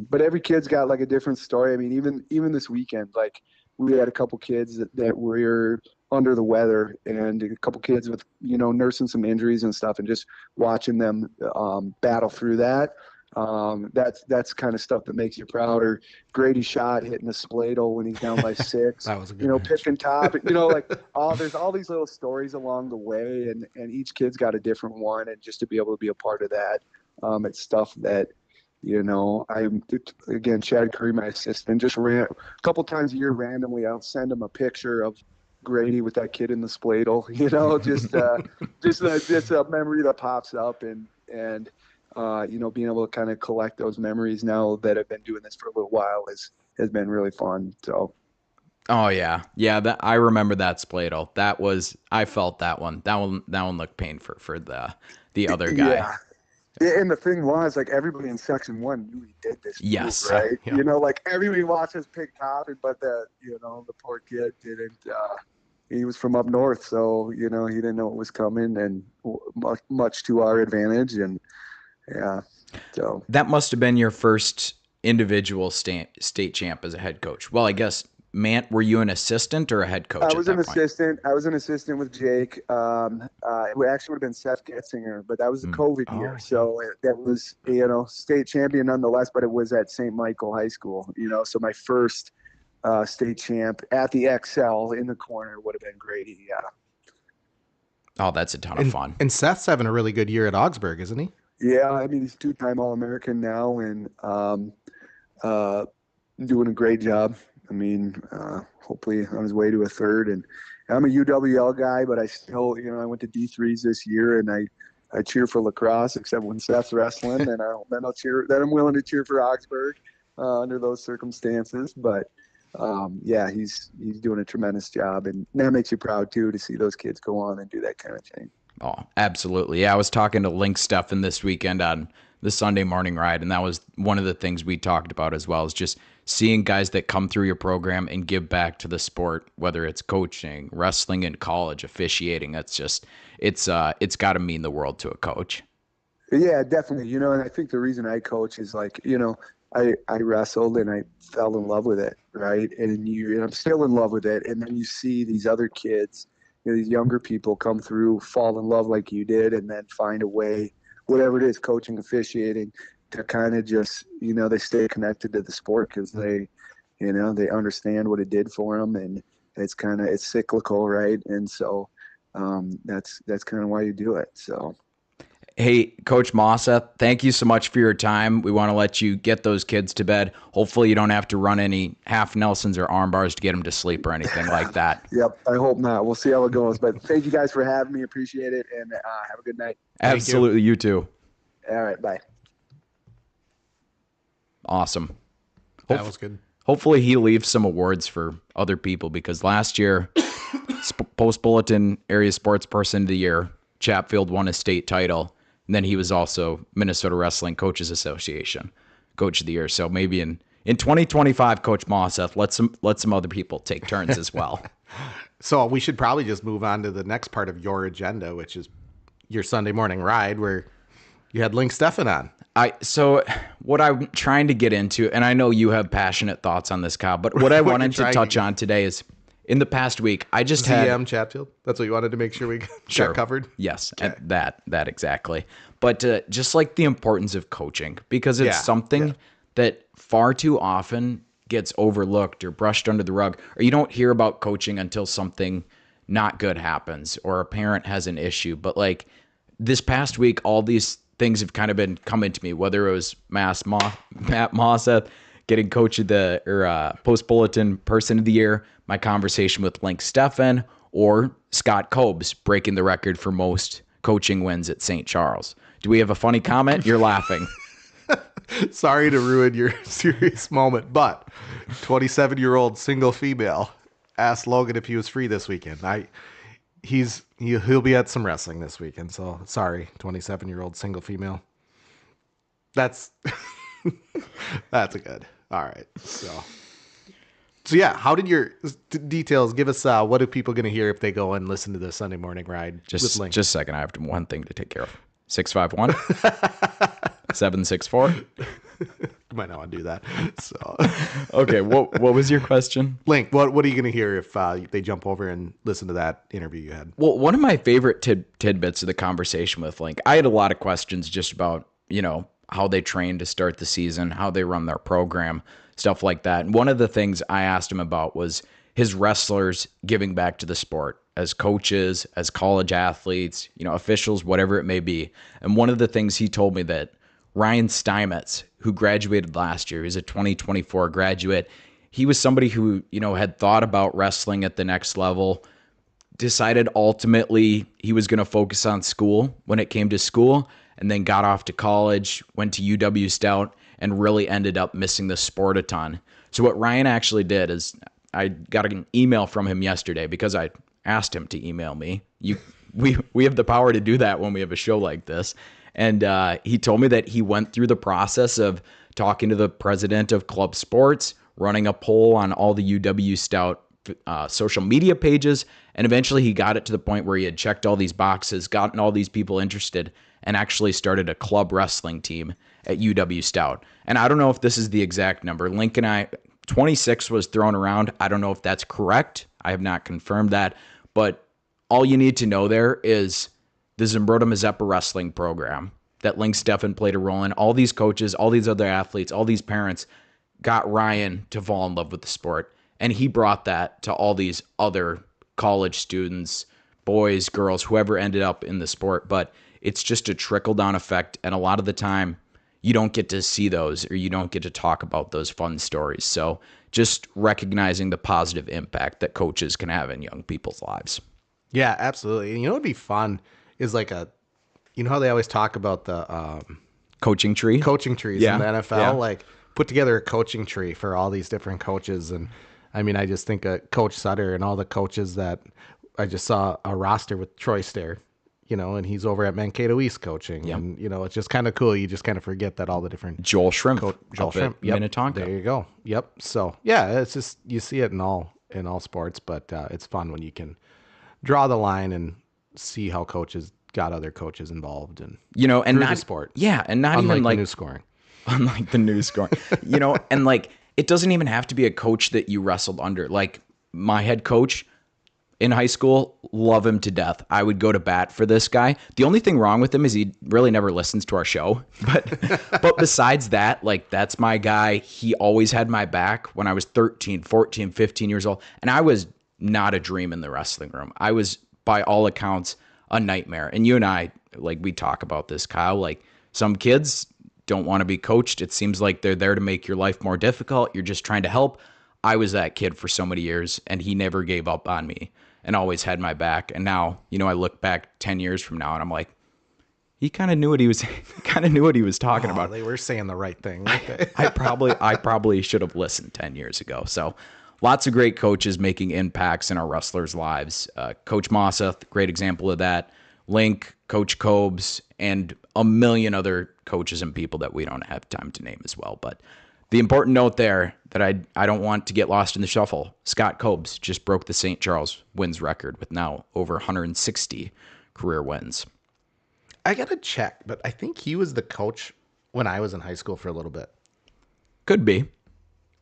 but every kid's got like a different story. I mean, even this weekend, like we had a couple kids that were under the weather, and a couple kids with nursing some injuries and stuff, and just watching them battle through that. That's kind of stuff that makes you proud. Or Grady Schott hitting a spladle when he's down by 6. That was a good match. Picking top. There's all these little stories along the way, and each kid's got a different one. And just to be able to be a part of that, it's stuff that again, Chad Curry, my assistant, just ran a couple times a year randomly. I'll send him a picture of Grady with that kid in the spladle. Just a memory that pops up, and being able to kind of collect those memories now that I've been doing this for a little while has been really fun. So. Oh yeah. That I remember that spladle. I felt that one. That one looked painful for the other guy. Yeah. And the thing was, like, everybody in section 1 knew he did this. Yes. Move, right? Yeah. Like everybody watches pick top, but the poor kid didn't. He was from up north, so he didn't know what was coming, and much to our advantage. And yeah, so That must have been your first individual state champ as a head coach. Well, I guess, Mant, were you an assistant or a head coach? I was an assistant. I was an assistant with Jake. It actually would have been Seth Getzinger, but that was the COVID year. So that was, state champion nonetheless, but it was at St. Michael High School, so my first state champ at the XL in the corner would have been Grady. Yeah. Oh, that's a ton of fun. And Seth's having a really good year at Augsburg, isn't he? Yeah. I mean, he's 2-time All-American now, and doing a great job. I mean, hopefully on his way to a third. And I'm a UWL guy, but I still, I went to D3s this year, and I cheer for lacrosse, except when Seth's wrestling, and then I'll cheer. Then I'm willing to cheer for Augsburg under those circumstances. But yeah, he's doing a tremendous job, and that makes you proud too to see those kids go on and do that kind of thing. Oh, absolutely. Yeah, I was talking to Link Stefan this weekend on the Sunday morning ride, and that was one of the things we talked about as well, is just seeing guys that come through your program and give back to the sport, whether it's coaching, wrestling in college, officiating. That's just, it's got to mean the world to a coach. Yeah, definitely. And I think the reason I coach is like, I wrestled and I fell in love with it, right? And I'm still in love with it. And then you see these other kids, these younger people come through, fall in love like you did, and then find a way, whatever it is, coaching, officiating, to kind of just, they stay connected to the sport because they understand what it did for them, and it's cyclical, right? And so that's kind of why you do it. So. Hey, Coach Mossa, thank you so much for your time. We want to let you get those kids to bed. Hopefully you don't have to run any half Nelsons or arm bars to get them to sleep or anything like that. Yep, I hope not. We'll see how it goes. But thank you guys for having me. Appreciate it, and have a good night. Absolutely, you too. All right, bye. Awesome. That was good. Hopefully he leaves some awards for other people, because last year, Post Bulletin Area Sports Person of the Year, Chatfield won a state title. And then he was also Minnesota Wrestling Coaches Association Coach of the Year. So maybe in 2025, Coach Mosseth, let some other people take turns as well. So we should probably just move on to the next part of your agenda, which is your Sunday morning ride, where you had Link Stefan on. So what I'm trying to get into, and I know you have passionate thoughts on this, Kyle, but what I wanted to touch on today is, in the past week, I just had ZM Chatfield. That's what you wanted to make sure we got covered? Yes, okay. that exactly. But just like the importance of coaching, because it's something that far too often gets overlooked or brushed under the rug, or you don't hear about coaching until something not good happens or a parent has an issue. But like this past week, all these things have kind of been coming to me, whether it was Matt Mosseth getting Coach of the Post Bulletin Person of the Year, my conversation with Link Stefan, or Scott Cobes breaking the record for most coaching wins at St. Charles. Do we have a funny comment? You're laughing. Sorry to ruin your serious moment, but 27-year-old single female asked Logan if he was free this weekend. He'll be at some wrestling this weekend, so sorry, 27-year-old single female. That's that's good. All right, so yeah, how did your details? Give us what are people going to hear if they go and listen to the Sunday morning ride? Just a second, I have one thing to take care of. 651 764. You might not want to do that. So okay, what was your question? Link, what are you going to hear if they jump over and listen to that interview you had? Well, one of my favorite tidbits of the conversation with Link, I had a lot of questions just about, how they train to start the season, how they run their program, stuff like that. And one of the things I asked him about was his wrestlers giving back to the sport as coaches, as college athletes, officials, whatever it may be. And one of the things he told me that Ryan Steinmetz, who graduated last year, he's a 2024 graduate. He was somebody who, had thought about wrestling at the next level, decided ultimately he was going to focus on school when it came to school, and then got off to college, went to UW Stout, and really ended up missing the sport a ton. So what Ryan actually did is I got an email from him yesterday because I asked him to email me. We have the power to do that when we have a show like this. And he told me that he went through the process of talking to the president of club sports, running a poll on all the UW Stout social media pages, and eventually he got it to the point where he had checked all these boxes, gotten all these people interested, and actually started a club wrestling team at UW Stout. And I don't know if this is the exact number. Link and I, 26 was thrown around. I don't know if that's correct. I have not confirmed that. But all you need to know there is the Zumbrota Mazeppa wrestling program that Link Steffen played a role in. All these coaches, all these other athletes, all these parents got Ryan to fall in love with the sport. And he brought that to all these other college students, boys, girls, whoever ended up in the sport. But it's just a trickle-down effect. And a lot of the time, you don't get to see those or you don't get to talk about those fun stories. So just recognizing the positive impact that coaches can have in young people's lives. Yeah, absolutely. And what'd be fun is like how they always talk about the coaching tree? Coaching trees in the NFL. Yeah. Like put together a coaching tree for all these different coaches. And I mean, I just think of Coach Sutter and all the coaches that I just saw a roster with Troy Stair, and he's over at Mankato East coaching. Yep. And, it's just kind of cool. You just kind of forget that all the different Joel Shrimp. Joel Shrimp. Yep. Minnetonka. There you go. Yep. So yeah, it's just, you see it in all sports, but it's fun when you can draw the line and see how coaches got other coaches involved and and not the sport. Yeah. And not Unlike even the like new scoring. Unlike the new scoring, and like, it doesn't even have to be a coach that you wrestled under. Like my head coach in high school, love him to death. I would go to bat for this guy. The only thing wrong with him is he really never listens to our show. But besides that, like, that's my guy. He always had my back when I was 13, 14, 15 years old. And I was not a dream in the wrestling room. I was, by all accounts, a nightmare. And you and I, like, we talk about this, Kyle. Like, some kids don't want to be coached. It seems like they're there to make your life more difficult. You're just trying to help. I was that kid for so many years, and he never gave up on me and always had my back. And now, I look back 10 years from now and I'm like, he kind of knew what he was talking about. They were saying the right thing. I probably should have listened 10 years ago. So lots of great coaches making impacts in our wrestlers' lives. Coach Mosseth, great example of that. Link, Coach Cobes, and a million other coaches and people that we don't have time to name as well. But the important note there that I don't want to get lost in the shuffle, Scott Cobes just broke the St. Charles wins record with now over 160 career wins. I got to check, but I think he was the coach when I was in high school for a little bit. Could be.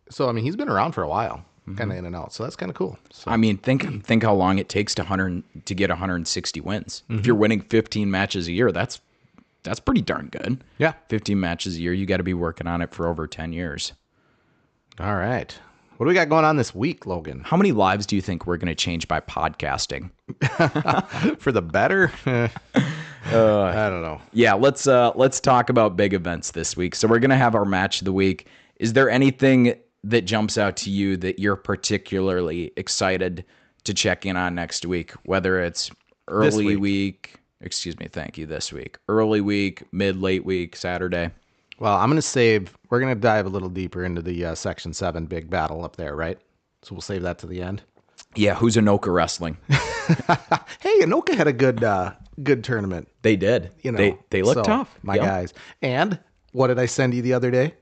So, I mean, he's been around for a while, kind of in and out. So that's kind of cool. So. I mean, think how long it takes to get 160 wins. Mm-hmm. If you're winning 15 matches a year, that's pretty darn good. Yeah. 15 matches a year. You got to be working on it for over 10 years. All right. What do we got going on this week, Logan? How many lives do you think we're going to change by podcasting? For the better? I don't know. Yeah, let's talk about big events this week. So we're going to have our match of the week. Is there anything that jumps out to you that you're particularly excited to check in on next week, whether it's early week. week. Excuse me. Thank you. This week, early week, mid, late week, Saturday. Well, we're going to dive a little deeper into the Section 7 big battle up there, right? So we'll save that to the end. Yeah. Who's Anoka wrestling? Hey, Anoka had a good tournament. They did. You know, they look so, tough. my Yep. guys. And what did I send you the other day?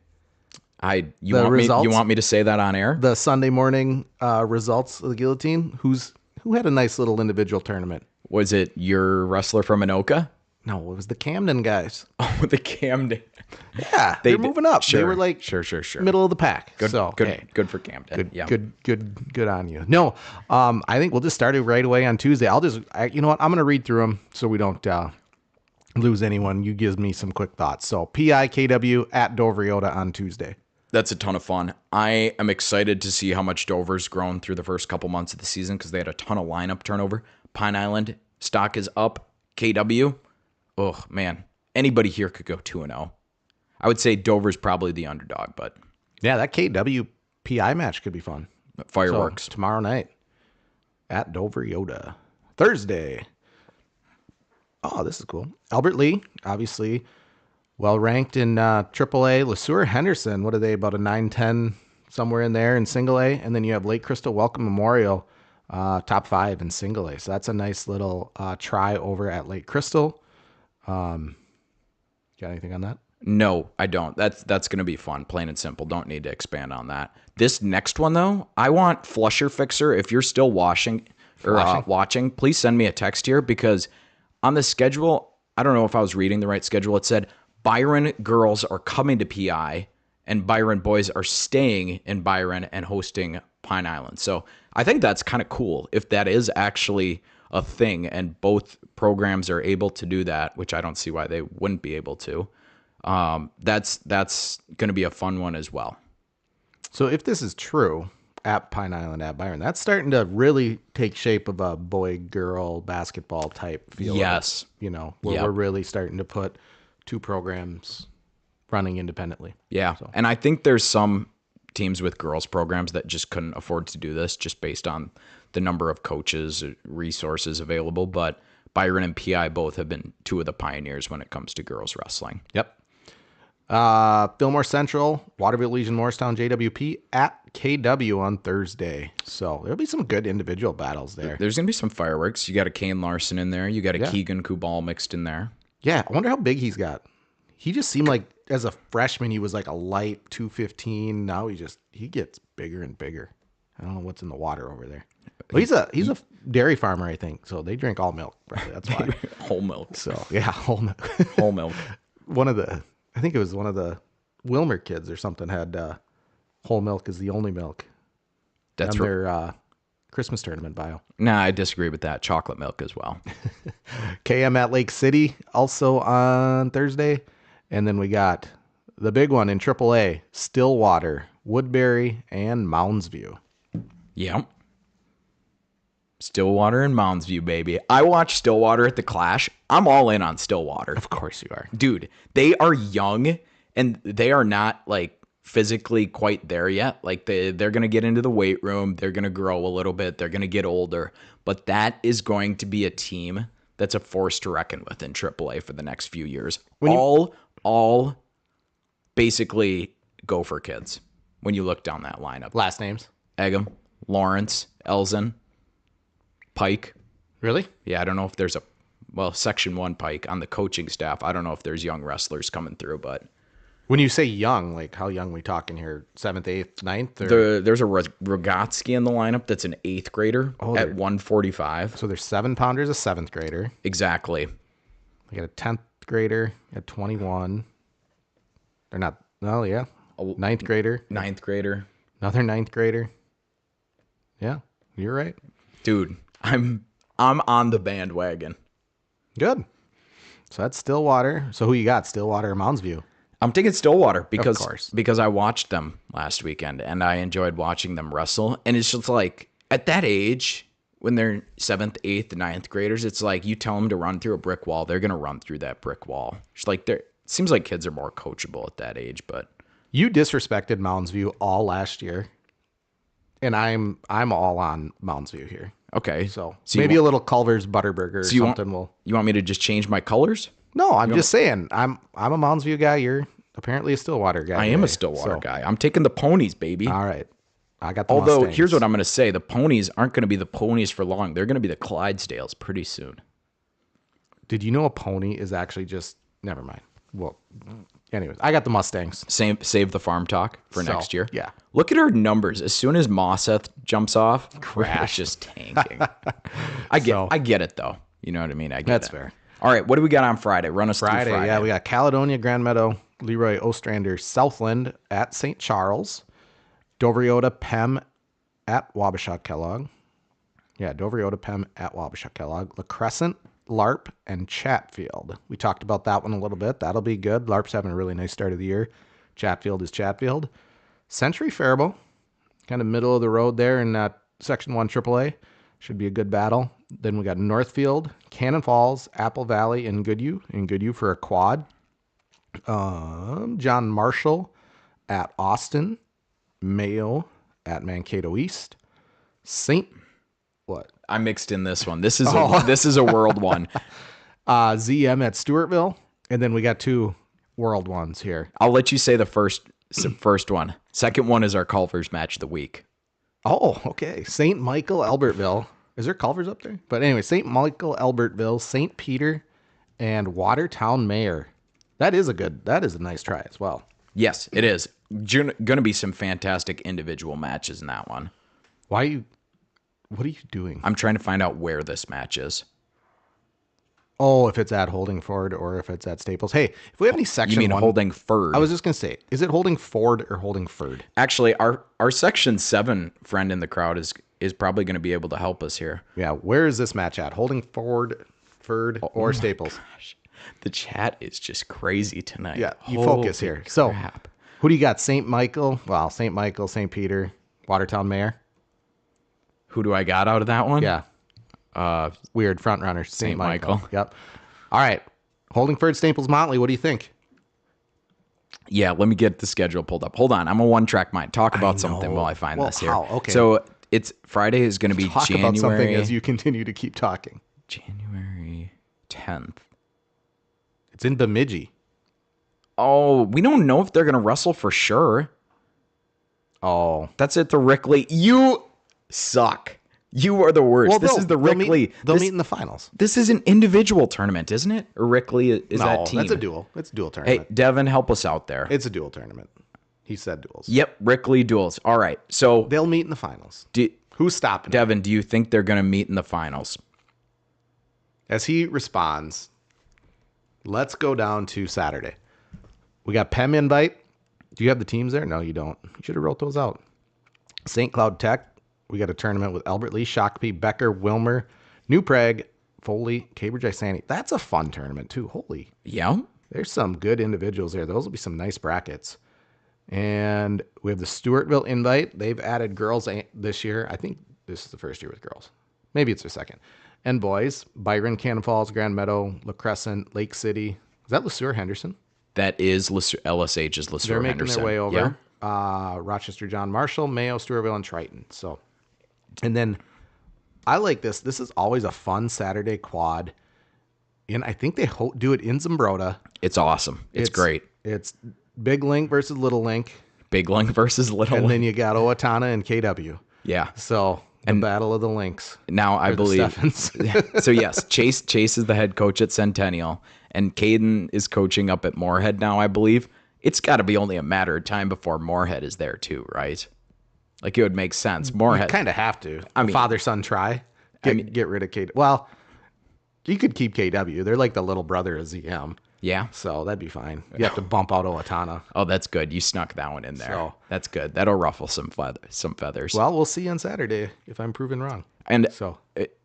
You The want results? me to say that on air? The Sunday morning results of the guillotine. Who had a nice little individual tournament? Was it your wrestler from Anoka? No, it was the Camden guys. Oh, the Camden. Yeah, they're did- moving up. They sure, were like sure. middle of the pack. Good, so good, hey, good for Camden. Yeah. good on you. No, I think we'll just start it right away on Tuesday. You know what? I'm going to read through them so we don't lose anyone. You give me some quick thoughts. So PIKW at Dover Yoda on Tuesday. That's a ton of fun. I am excited to see how much Dover's grown through the first couple months of the season because they had a ton of lineup turnover. Pine Island stock is up. KW, oh man, anybody here could go 2-0. I would say Dover's probably the underdog, but Yeah, that KW PI match could be fun. fireworks. So, tomorrow night at Dover Yoda. Thursday. Oh, this is cool. Albert Lee, obviously well ranked in AAA. LeSueur Henderson, what are they, about a 9-10 somewhere in there in single A? And then you have Lake Crystal Welcome Memorial, top 5 in single A. So that's a nice little try over at Lake Crystal. Got anything on that? No, I don't. That's going to be fun, plain and simple. Don't need to expand on that. This next one, though, I want Flusher Fixer. If you're still watching, please send me a text here because on the schedule, I don't know if I was reading the right schedule. It said Byron girls are coming to PI and Byron boys are staying in Byron and hosting Pine Island. So I think that's kind of cool if that is actually a thing and both programs are able to do that, which I don't see why they wouldn't be able to. That's going to be a fun one as well. So if this is true at Pine Island at Byron, that's starting to really take shape of a boy-girl basketball type feel. Yes. Where Yep. we're really starting to put two programs running independently. Yeah. And I think there's some teams with girls programs that just couldn't afford to do this just based on the number of coaches, resources available. But Byron and PI both have been two of the pioneers when it comes to girls wrestling. Yep. Fillmore Central, Waterville Legion Morristown JWP at KW on Thursday. So there'll be some good individual battles there. There's going to be some fireworks. You got a Kane Larson in there. You got a Keegan Kubal mixed in there. Yeah, I wonder how big he's got. He just seemed like as a freshman he was like a light 215. Now he gets bigger and bigger. I don't know what's in the water over there. Well, he's a dairy farmer, I think. So they drink all milk. Probably. That's why. Whole milk. So yeah, whole milk. Whole milk. I think it was one of the Wilmer kids or something had whole milk is the only milk. That's on their Christmas tournament bio. Nah, I disagree with that. Chocolate milk as well. KM at Lake City also on Thursday. And then we got the big one in AAA, Stillwater, Woodbury, and Moundsview. Yep. Stillwater and Moundsview, baby. I watched Stillwater at the Clash. I'm all in on Stillwater. Of course you are. Dude, they are young and they are not like physically quite there yet. Like they're going to get into the weight room. They're going to grow a little bit. They're going to get older. But that is going to be a team that's a force to reckon with in AAA for the next few years. All basically Gopher kids when you look down that lineup. Last names? Eggum, Lawrence, Elzen, Pike. Really? Yeah, I don't know if there's Section 1 Pike on the coaching staff. I don't know if there's young wrestlers coming through, but When you say young, like how young we talking here? 7th, 8th, 9th? Or... there's a Rogotsky in the lineup that's an 8th grader at 145. So there's 7-pounders, a 7th grader. Exactly. We got a 10th grader at 21. They're not, oh yeah. 9th grader. 9th grader. Another 9th grader. Yeah, you're right. Dude, I'm on the bandwagon. Good. So that's Stillwater. So who you got? Stillwater or Moundsview? I'm taking Stillwater Of course. because I watched them last weekend and I enjoyed watching them wrestle. And it's just like at that age, when they're 7th, 8th, 9th graders, it's like you tell them to run through a brick wall, they're gonna run through that brick wall. It's like it seems like kids are more coachable at that age, but You disrespected Moundsview all last year. And I'm all on Moundsview here. Okay. So you maybe want- a little Culver's Butterburger or So you want- something. You want me to just change my colors? No, I'm just saying. I'm a Mounds View guy. You're apparently a Stillwater guy. I am a today. Stillwater So, guy. I'm taking the ponies, baby. All right. I got the Although, Mustangs. here's what I'm going to say. The ponies aren't going to be the ponies for long. They're going to be the Clydesdales pretty soon. Did you know a pony is actually just... Never mind. Well, anyways, I got the Mustangs. Save the farm talk for So, next year. yeah. Look at our numbers. As soon as Mosseth jumps off, crash just tanking. I get it though. You know what I mean? I get That's it. fair. All right, what do we got on Friday? Run us Friday, through Friday. yeah, we got Caledonia, Grand Meadow, Leroy Ostrander, Southland at St. Charles, Doveriota, Pem at Wabasha Kellogg. Yeah, Doveriota, Pem at Wabasha Kellogg, La Crescent, LARP, and Chatfield. We talked about that one a little bit. That'll be good. LARP's having a really nice start of the year. Chatfield is Chatfield. Century Faribault, kind of middle of the road there in Section 1 AAA. Should be a good battle. Then we got Northfield, Cannon Falls, Apple Valley, and Goodhue for a quad. John Marshall at Austin, Mayo at Mankato East, what? I mixed in this one. This is a world one. ZM at Stewartville, and then we got two world ones here. I'll let you say the first one. Second one is our Culver's match of the week. Oh, okay. St. Michael, Albertville. Is there Culver's up there? But anyway, St. Michael, Albertville, St. Peter, and Watertown Mayor. That is a nice try as well. Yes, it is. Going to be some fantastic individual matches in that one. What are you doing? I'm trying to find out where this match is. Oh, if it's at Holdingford or if it's at Staples. Hey, if we have any You section mean one, Holdingford? I was just gonna say, is it Holdingford or Holdingford? Actually, our Section 7 friend in the crowd is probably going to be able to help us here. Yeah, where is this match at? Holdingford, or Staples? Gosh, the chat is just crazy tonight. Yeah, you Holy focus here. So, crap. who do you got? St. Michael, St. Peter, Watertown Mayor. Who do I got out of that one? Yeah. Weird front runner, St. Michael. Michael. Yep. All right. Holdingford, Staples, Motley. What do you think? Yeah, let me get the schedule pulled up. Hold on. I'm a one-track mind. Talk about something while I find Well, this here. how? Okay. So it's Friday is going to be Talk about something January as you continue to keep talking. January 10th. It's in Bemidji. Oh, we don't know if they're going to wrestle for sure. Oh. That's at the Rickley. You suck. You are the worst. Well, this is the Rickley. They'll meet in the finals. This is an individual tournament, isn't it? Or Rickley is No, that team? that's a duel. It's a dual Hey, tournament. Devin, help us out there. It's a dual tournament. He said duels. Yep, Rickley duels. All right. So, They'll meet in the finals. Who's stopping them? Devin, do you think they're going to meet in the finals? As he responds, let's go down to Saturday. We got Pem invite. Do you have the teams there? No, you don't. You should have wrote those out. St. Cloud Tech. We got a tournament with Albert Lee, Shakopee, Becker, Wilmer, New Prague, Foley, Cambridge, Isani. That's a fun tournament too. Holy, Yeah. there's some good individuals there. Those will be some nice brackets. And we have the Stewartville invite. They've added girls this year. I think this is the first year with girls. Maybe it's their second. And boys, Byron, Cannon Falls, Grand Meadow, La Crescent, Lake City. Is that LeSueur Henderson? That is LSH's LeSueur They're making Henderson. their way over. Yeah. Rochester, John Marshall, Mayo, Stewartville, and Triton. So, and then I like this. This is always a fun Saturday quad. And I think they do it in Zumbrota. It's awesome. It's great. It's Big Link versus Little Link. Big Link versus Little And Link. then you got Owatonna and KW. Yeah. So the battle of the links. Now I Or the believe. Steffens. So yes, Chase is the head coach at Centennial, and Caden is coaching up at Moorhead now. I believe it's got to be only a matter of time before Moorhead is there too, right? Like it would make sense. You Moorhead. kind of have to. I mean- father son try. Get rid of KW. Well, you could keep KW. They're like the little brother of ZM. Yeah. So that'd be fine. You have to bump out Owatonna. Oh, that's good. You snuck that one in there. So- That's good. That'll ruffle some feathers. Well, we'll see you on Saturday if I'm proven wrong. And So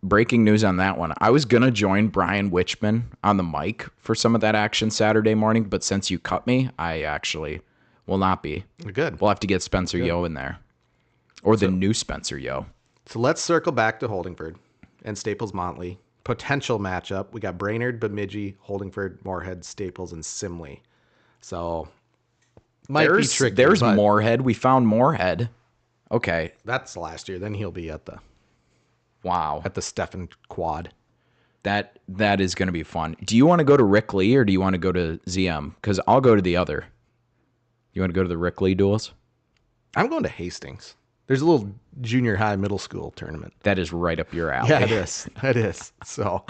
breaking news on that one. I was gonna join Brian Witchman on the mic for some of that action Saturday morning, but since you cut me, I actually will not be. good. We'll have to get Spencer Yo in there, or the new Spencer Yo. So let's circle back to Holdingford and Staples Motley. Potential matchup. We got Brainerd, Bemidji, Holdingford, Moorhead, Staples, and Simley. So might be tricky. There's but Moorhead. We found Moorhead. Okay. That's last year. Then he'll be at the Wow. at the Stefan Quad. That is going to be fun. Do you want to go to Rick Lee or do you want to go to ZM? Because I'll go to the other. You want to go to the Rick Lee duels? I'm going to Hastings. There's a little junior high middle school tournament. That is right up your alley. Yeah, it is. It is. So,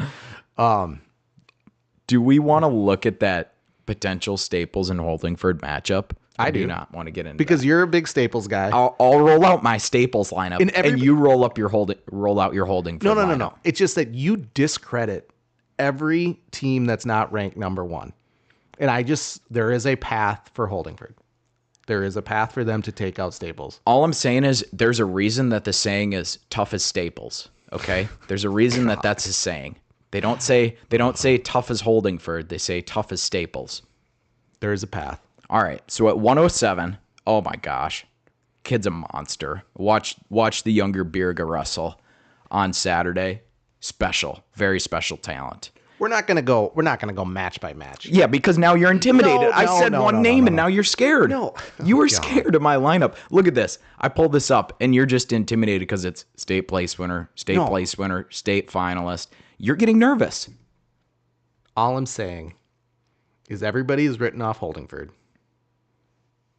Do we want to look at that potential Staples and Holdingford matchup? I do do. not want to get into because that. you're a big Staples guy. I'll roll out my Staples lineup, And and you roll out your Holdingford. No. lineup. It's just that you discredit every team that's not ranked number one. And there is a path for Holdingford. There is a path for them to take out Staples. All I'm saying is there's a reason that the saying is tough as Staples. Okay, there's a reason that that's a saying. They don't say tough as Holdingford. They say tough as Staples. There is a path. All right. So at 107, oh my gosh, kid's a monster. Watch the younger Birga wrestle on Saturday. Special, very special talent. We're not gonna go match by match. Yeah, because now you're intimidated. No, I said no, one no, name no, and no. now you're scared. No. You were God. scared of my lineup. Look at this. I pulled this up and you're just intimidated because it's state place winner, state No. place winner, state finalist. You're getting nervous. All I'm saying is everybody is written off Holdingford.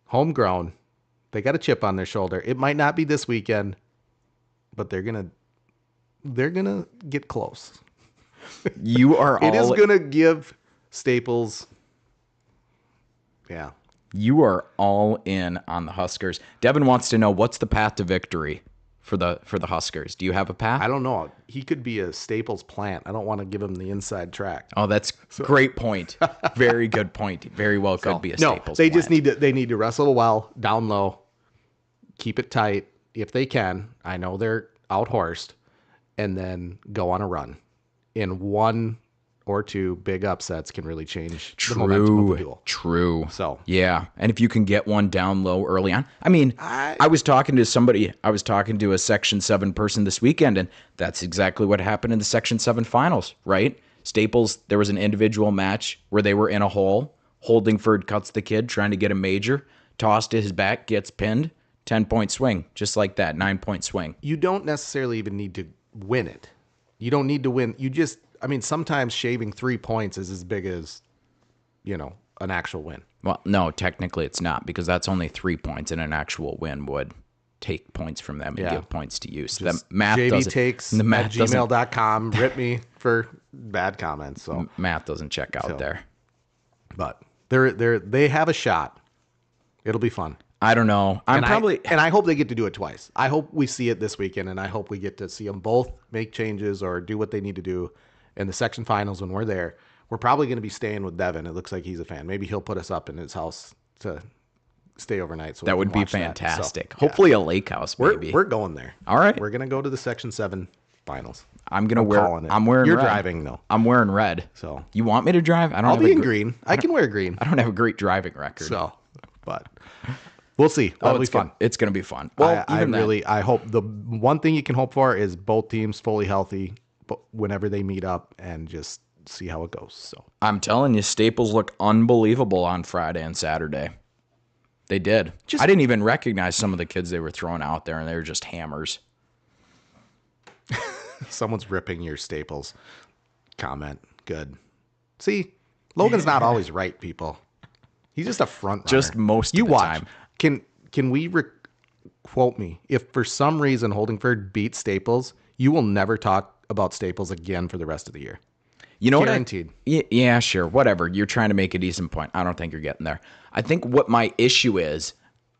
Homegrown. They got a chip on their shoulder. It might not be this weekend, but they're gonna get close. You are It is all gonna give Staples. Yeah. you are all in on the Huskers. Devin wants to know what's the path to victory for the Huskers. Do you have a path? I don't know. He could be a Staples plant. I don't want to give him the inside track. Oh, that's great point. Very good point. Very well could be a No, Staples. they just plant. need to wrestle well, down low, keep it tight if they can. I know they're outhorsed, and then go on a run. In one or two big upsets can really change the momentum of the duel. True. So Yeah, and if you can get one down low early on. I mean, I was talking to somebody, I was talking to a Section 7 person this weekend, and that's exactly what happened in the Section 7 finals, right? Staples, there was an individual match where they were in a hole. Holdingford cuts the kid trying to get a major, toss to his back, gets pinned, 10-point swing, just like that, 9-point swing. you don't necessarily even need to win it. You don't need to win. Sometimes shaving 3 points is as big as, an actual win. Well, no, technically it's not, because that's only 3 points, and an actual win would take points from them and Yeah. give points to you. So Just the math JV doesn't, takes the math at doesn't, gmail.com. Rip me for bad comments. So, math doesn't check out So. there. but they have a shot. It'll be fun. I don't know. And I hope they get to do it twice. I hope we see it this weekend, and I hope we get to see them both make changes or do what they need to do in the section finals when we're there. We're probably going to be staying with Devin. It looks like he's a fan. Maybe he'll put us up in his house to stay overnight. So that we would can be watch that. So, fantastic. yeah. Hopefully a lake house, maybe. We're going there. All right. We're going to go to the section 7 finals. I'm gonna calling it. I'm wearing. You're red. driving though. I'm wearing red. So You want me to drive? I don't. I'll have be a in gr- green. I can wear green. I don't have a great driving record. So, but we'll see. oh, That'll be it's fun. fun. It's gonna be fun. Well, I hope the one thing you can hope for is both teams fully healthy whenever they meet up and just see how it goes. So I'm telling you, Staples look unbelievable on Friday and Saturday. They did. I didn't even recognize some of the kids they were throwing out there, and they were just hammers. someone's ripping your Staples comment. Good. See, Logan's not always right, people. He's just a front runner. Just most of you the watch. time. Can we quote me? If for some reason Holdingford beats Staples, you will never talk about Staples again for the rest of the year. You know Guaranteed. Yeah, sure. Whatever. You're trying to make a decent point. I don't think you're getting there. I think what my issue is,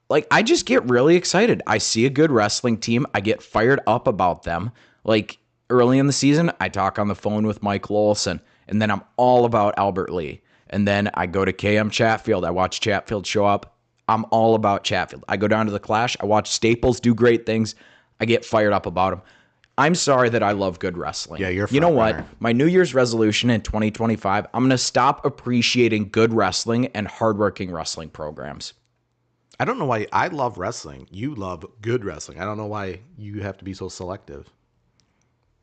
like, I just get really excited. I see a good wrestling team. I get fired up about them. Like, early in the season, I talk on the phone with Mike Lolson, and then I'm all about Albert Lee. And then I go to KM Chatfield. I watch Chatfield show up. I'm all about Chatfield. I go down to the Clash. I watch Staples do great things. I get fired up about them. I'm sorry that I love good wrestling. Yeah, you're a You know front what? runner. My New Year's resolution in 2025, I'm going to stop appreciating good wrestling and hardworking wrestling programs. I don't know why I love wrestling. You love good wrestling. I don't know why you have to be so selective.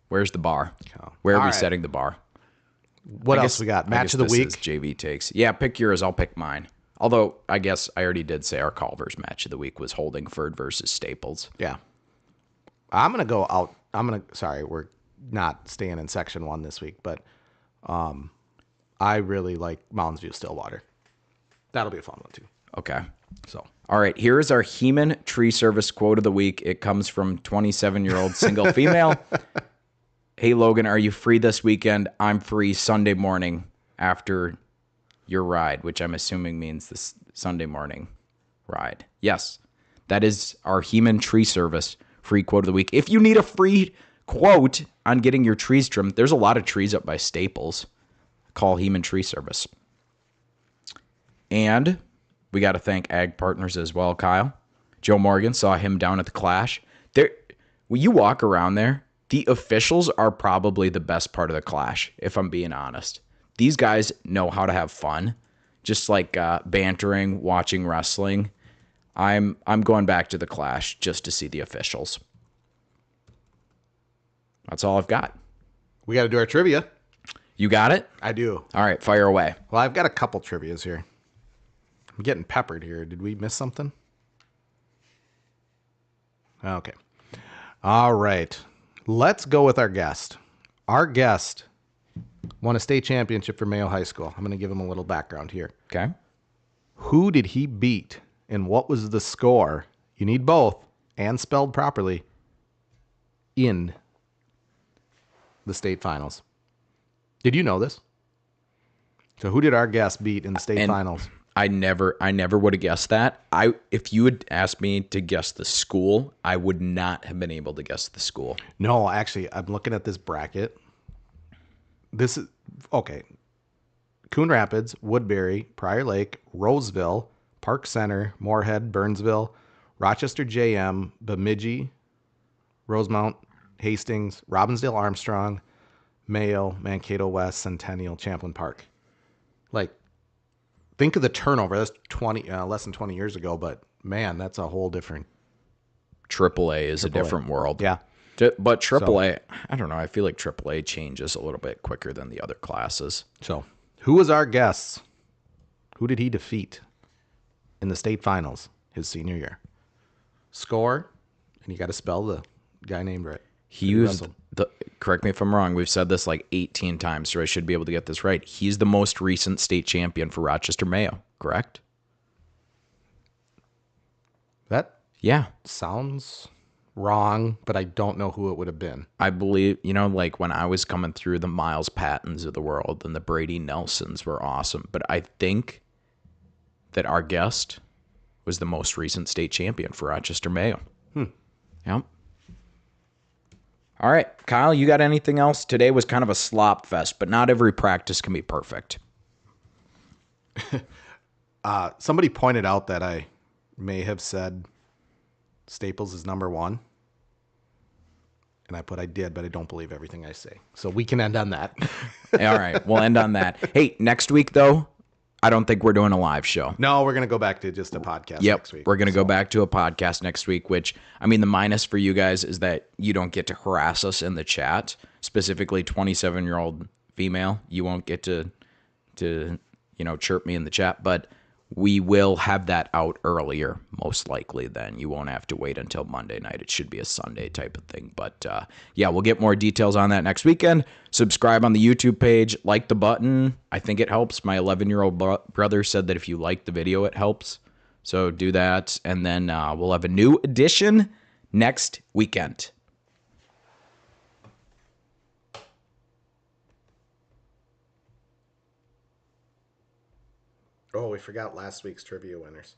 Where's the bar? Oh. Where are All we right. setting the bar? What I else guess- we got? I Match guess of the this week. is JV takes. Yeah, pick yours. I'll pick mine. Although I guess I already did say our Culver's match of the week was Holdingford versus Staples. Yeah. I'm going to go sorry, we're not staying in section 1 this week, but I really like Mounds View Stillwater. That'll be a fun one too. Okay. So All right, here is our Heman Tree Service quote of the week. It comes from 27-year-old single female. Hey, Logan, are you free this weekend? I'm free Sunday morning after your ride, which I'm assuming means this Sunday morning ride. Yes, that is our Heman Tree Service free quote of the week. If you need a free quote on getting your trees trimmed, there's a lot of trees up by Staples. Call Heman Tree Service. And we got to thank Ag Partners as well, Kyle. Joe Morgan, saw him down at the Clash. There, when you walk around there, the officials are probably the best part of the Clash, if I'm being honest. These guys know how to have fun, just like bantering, watching wrestling. I'm going back to the Clash just to see the officials. That's all I've got. we got to do our trivia. You got it? I do. All right, fire away. Well, I've got a couple trivias here. I'm getting peppered here. Did we miss something? Okay. All right. Let's go with our guest. Our guest won a state championship for Mayo High School. I'm going to give him a little background here. Okay. Who did he beat and what was the score? You need both and spelled properly in the state finals. Did you know this? So who did our guest beat in the state finals? I never would have guessed that. If you had asked me to guess the school, I would not have been able to guess the school. No, actually, I'm looking at this bracket. This is okay. Coon Rapids, Woodbury, Prior Lake, Roseville, Park Center, Moorhead, Burnsville, Rochester JM, Bemidji, Rosemount, Hastings, Robbinsdale Armstrong, Mayo, Mankato West, Centennial, Champlain Park. Like, think of the turnover. That's less than 20 years ago, but man, that's a whole different. AAA is a different world. Yeah. But AAA, I don't know. I feel like AAA changes a little bit quicker than the other classes. So, who was our guest? Who did he defeat in the state finals his senior year? Score, and you got to spell the guy named right. He used correct me if I'm wrong. We've said this like 18 times, so I should be able to get this right. He's the most recent state champion for Rochester Mayo, correct? That Yeah. sounds wrong, but I don't know who it would have been. I believe, like when I was coming through, the Miles Pattons of the world and the Brady Nelsons were awesome. But I think that our guest was the most recent state champion for Rochester Mayo. Yep. All right, Kyle, you got anything else? Today was kind of a slop fest, but not every practice can be perfect. Somebody pointed out that I may have said Staples is number 1. And I did, but I don't believe everything I say. So we can end on that. All right, we'll end on that. Hey, next week, though, I don't think we're doing a live show. No, we're going to go back to just a podcast next week. We're going to go back to a podcast next week, which, I mean, the minus for you guys is that you don't get to harass us in the chat, specifically 27-year-old female. You won't get to chirp me in the chat, but we will have that out earlier, most likely then. You won't have to wait until Monday night. It should be a Sunday type of thing. But yeah, we'll get more details on that next weekend. Subscribe on the YouTube page. Like the button. I think it helps. My 11-year-old brother said that if you like the video, it helps. So do that. And then we'll have a new edition next weekend. Oh, we forgot last week's trivia winners.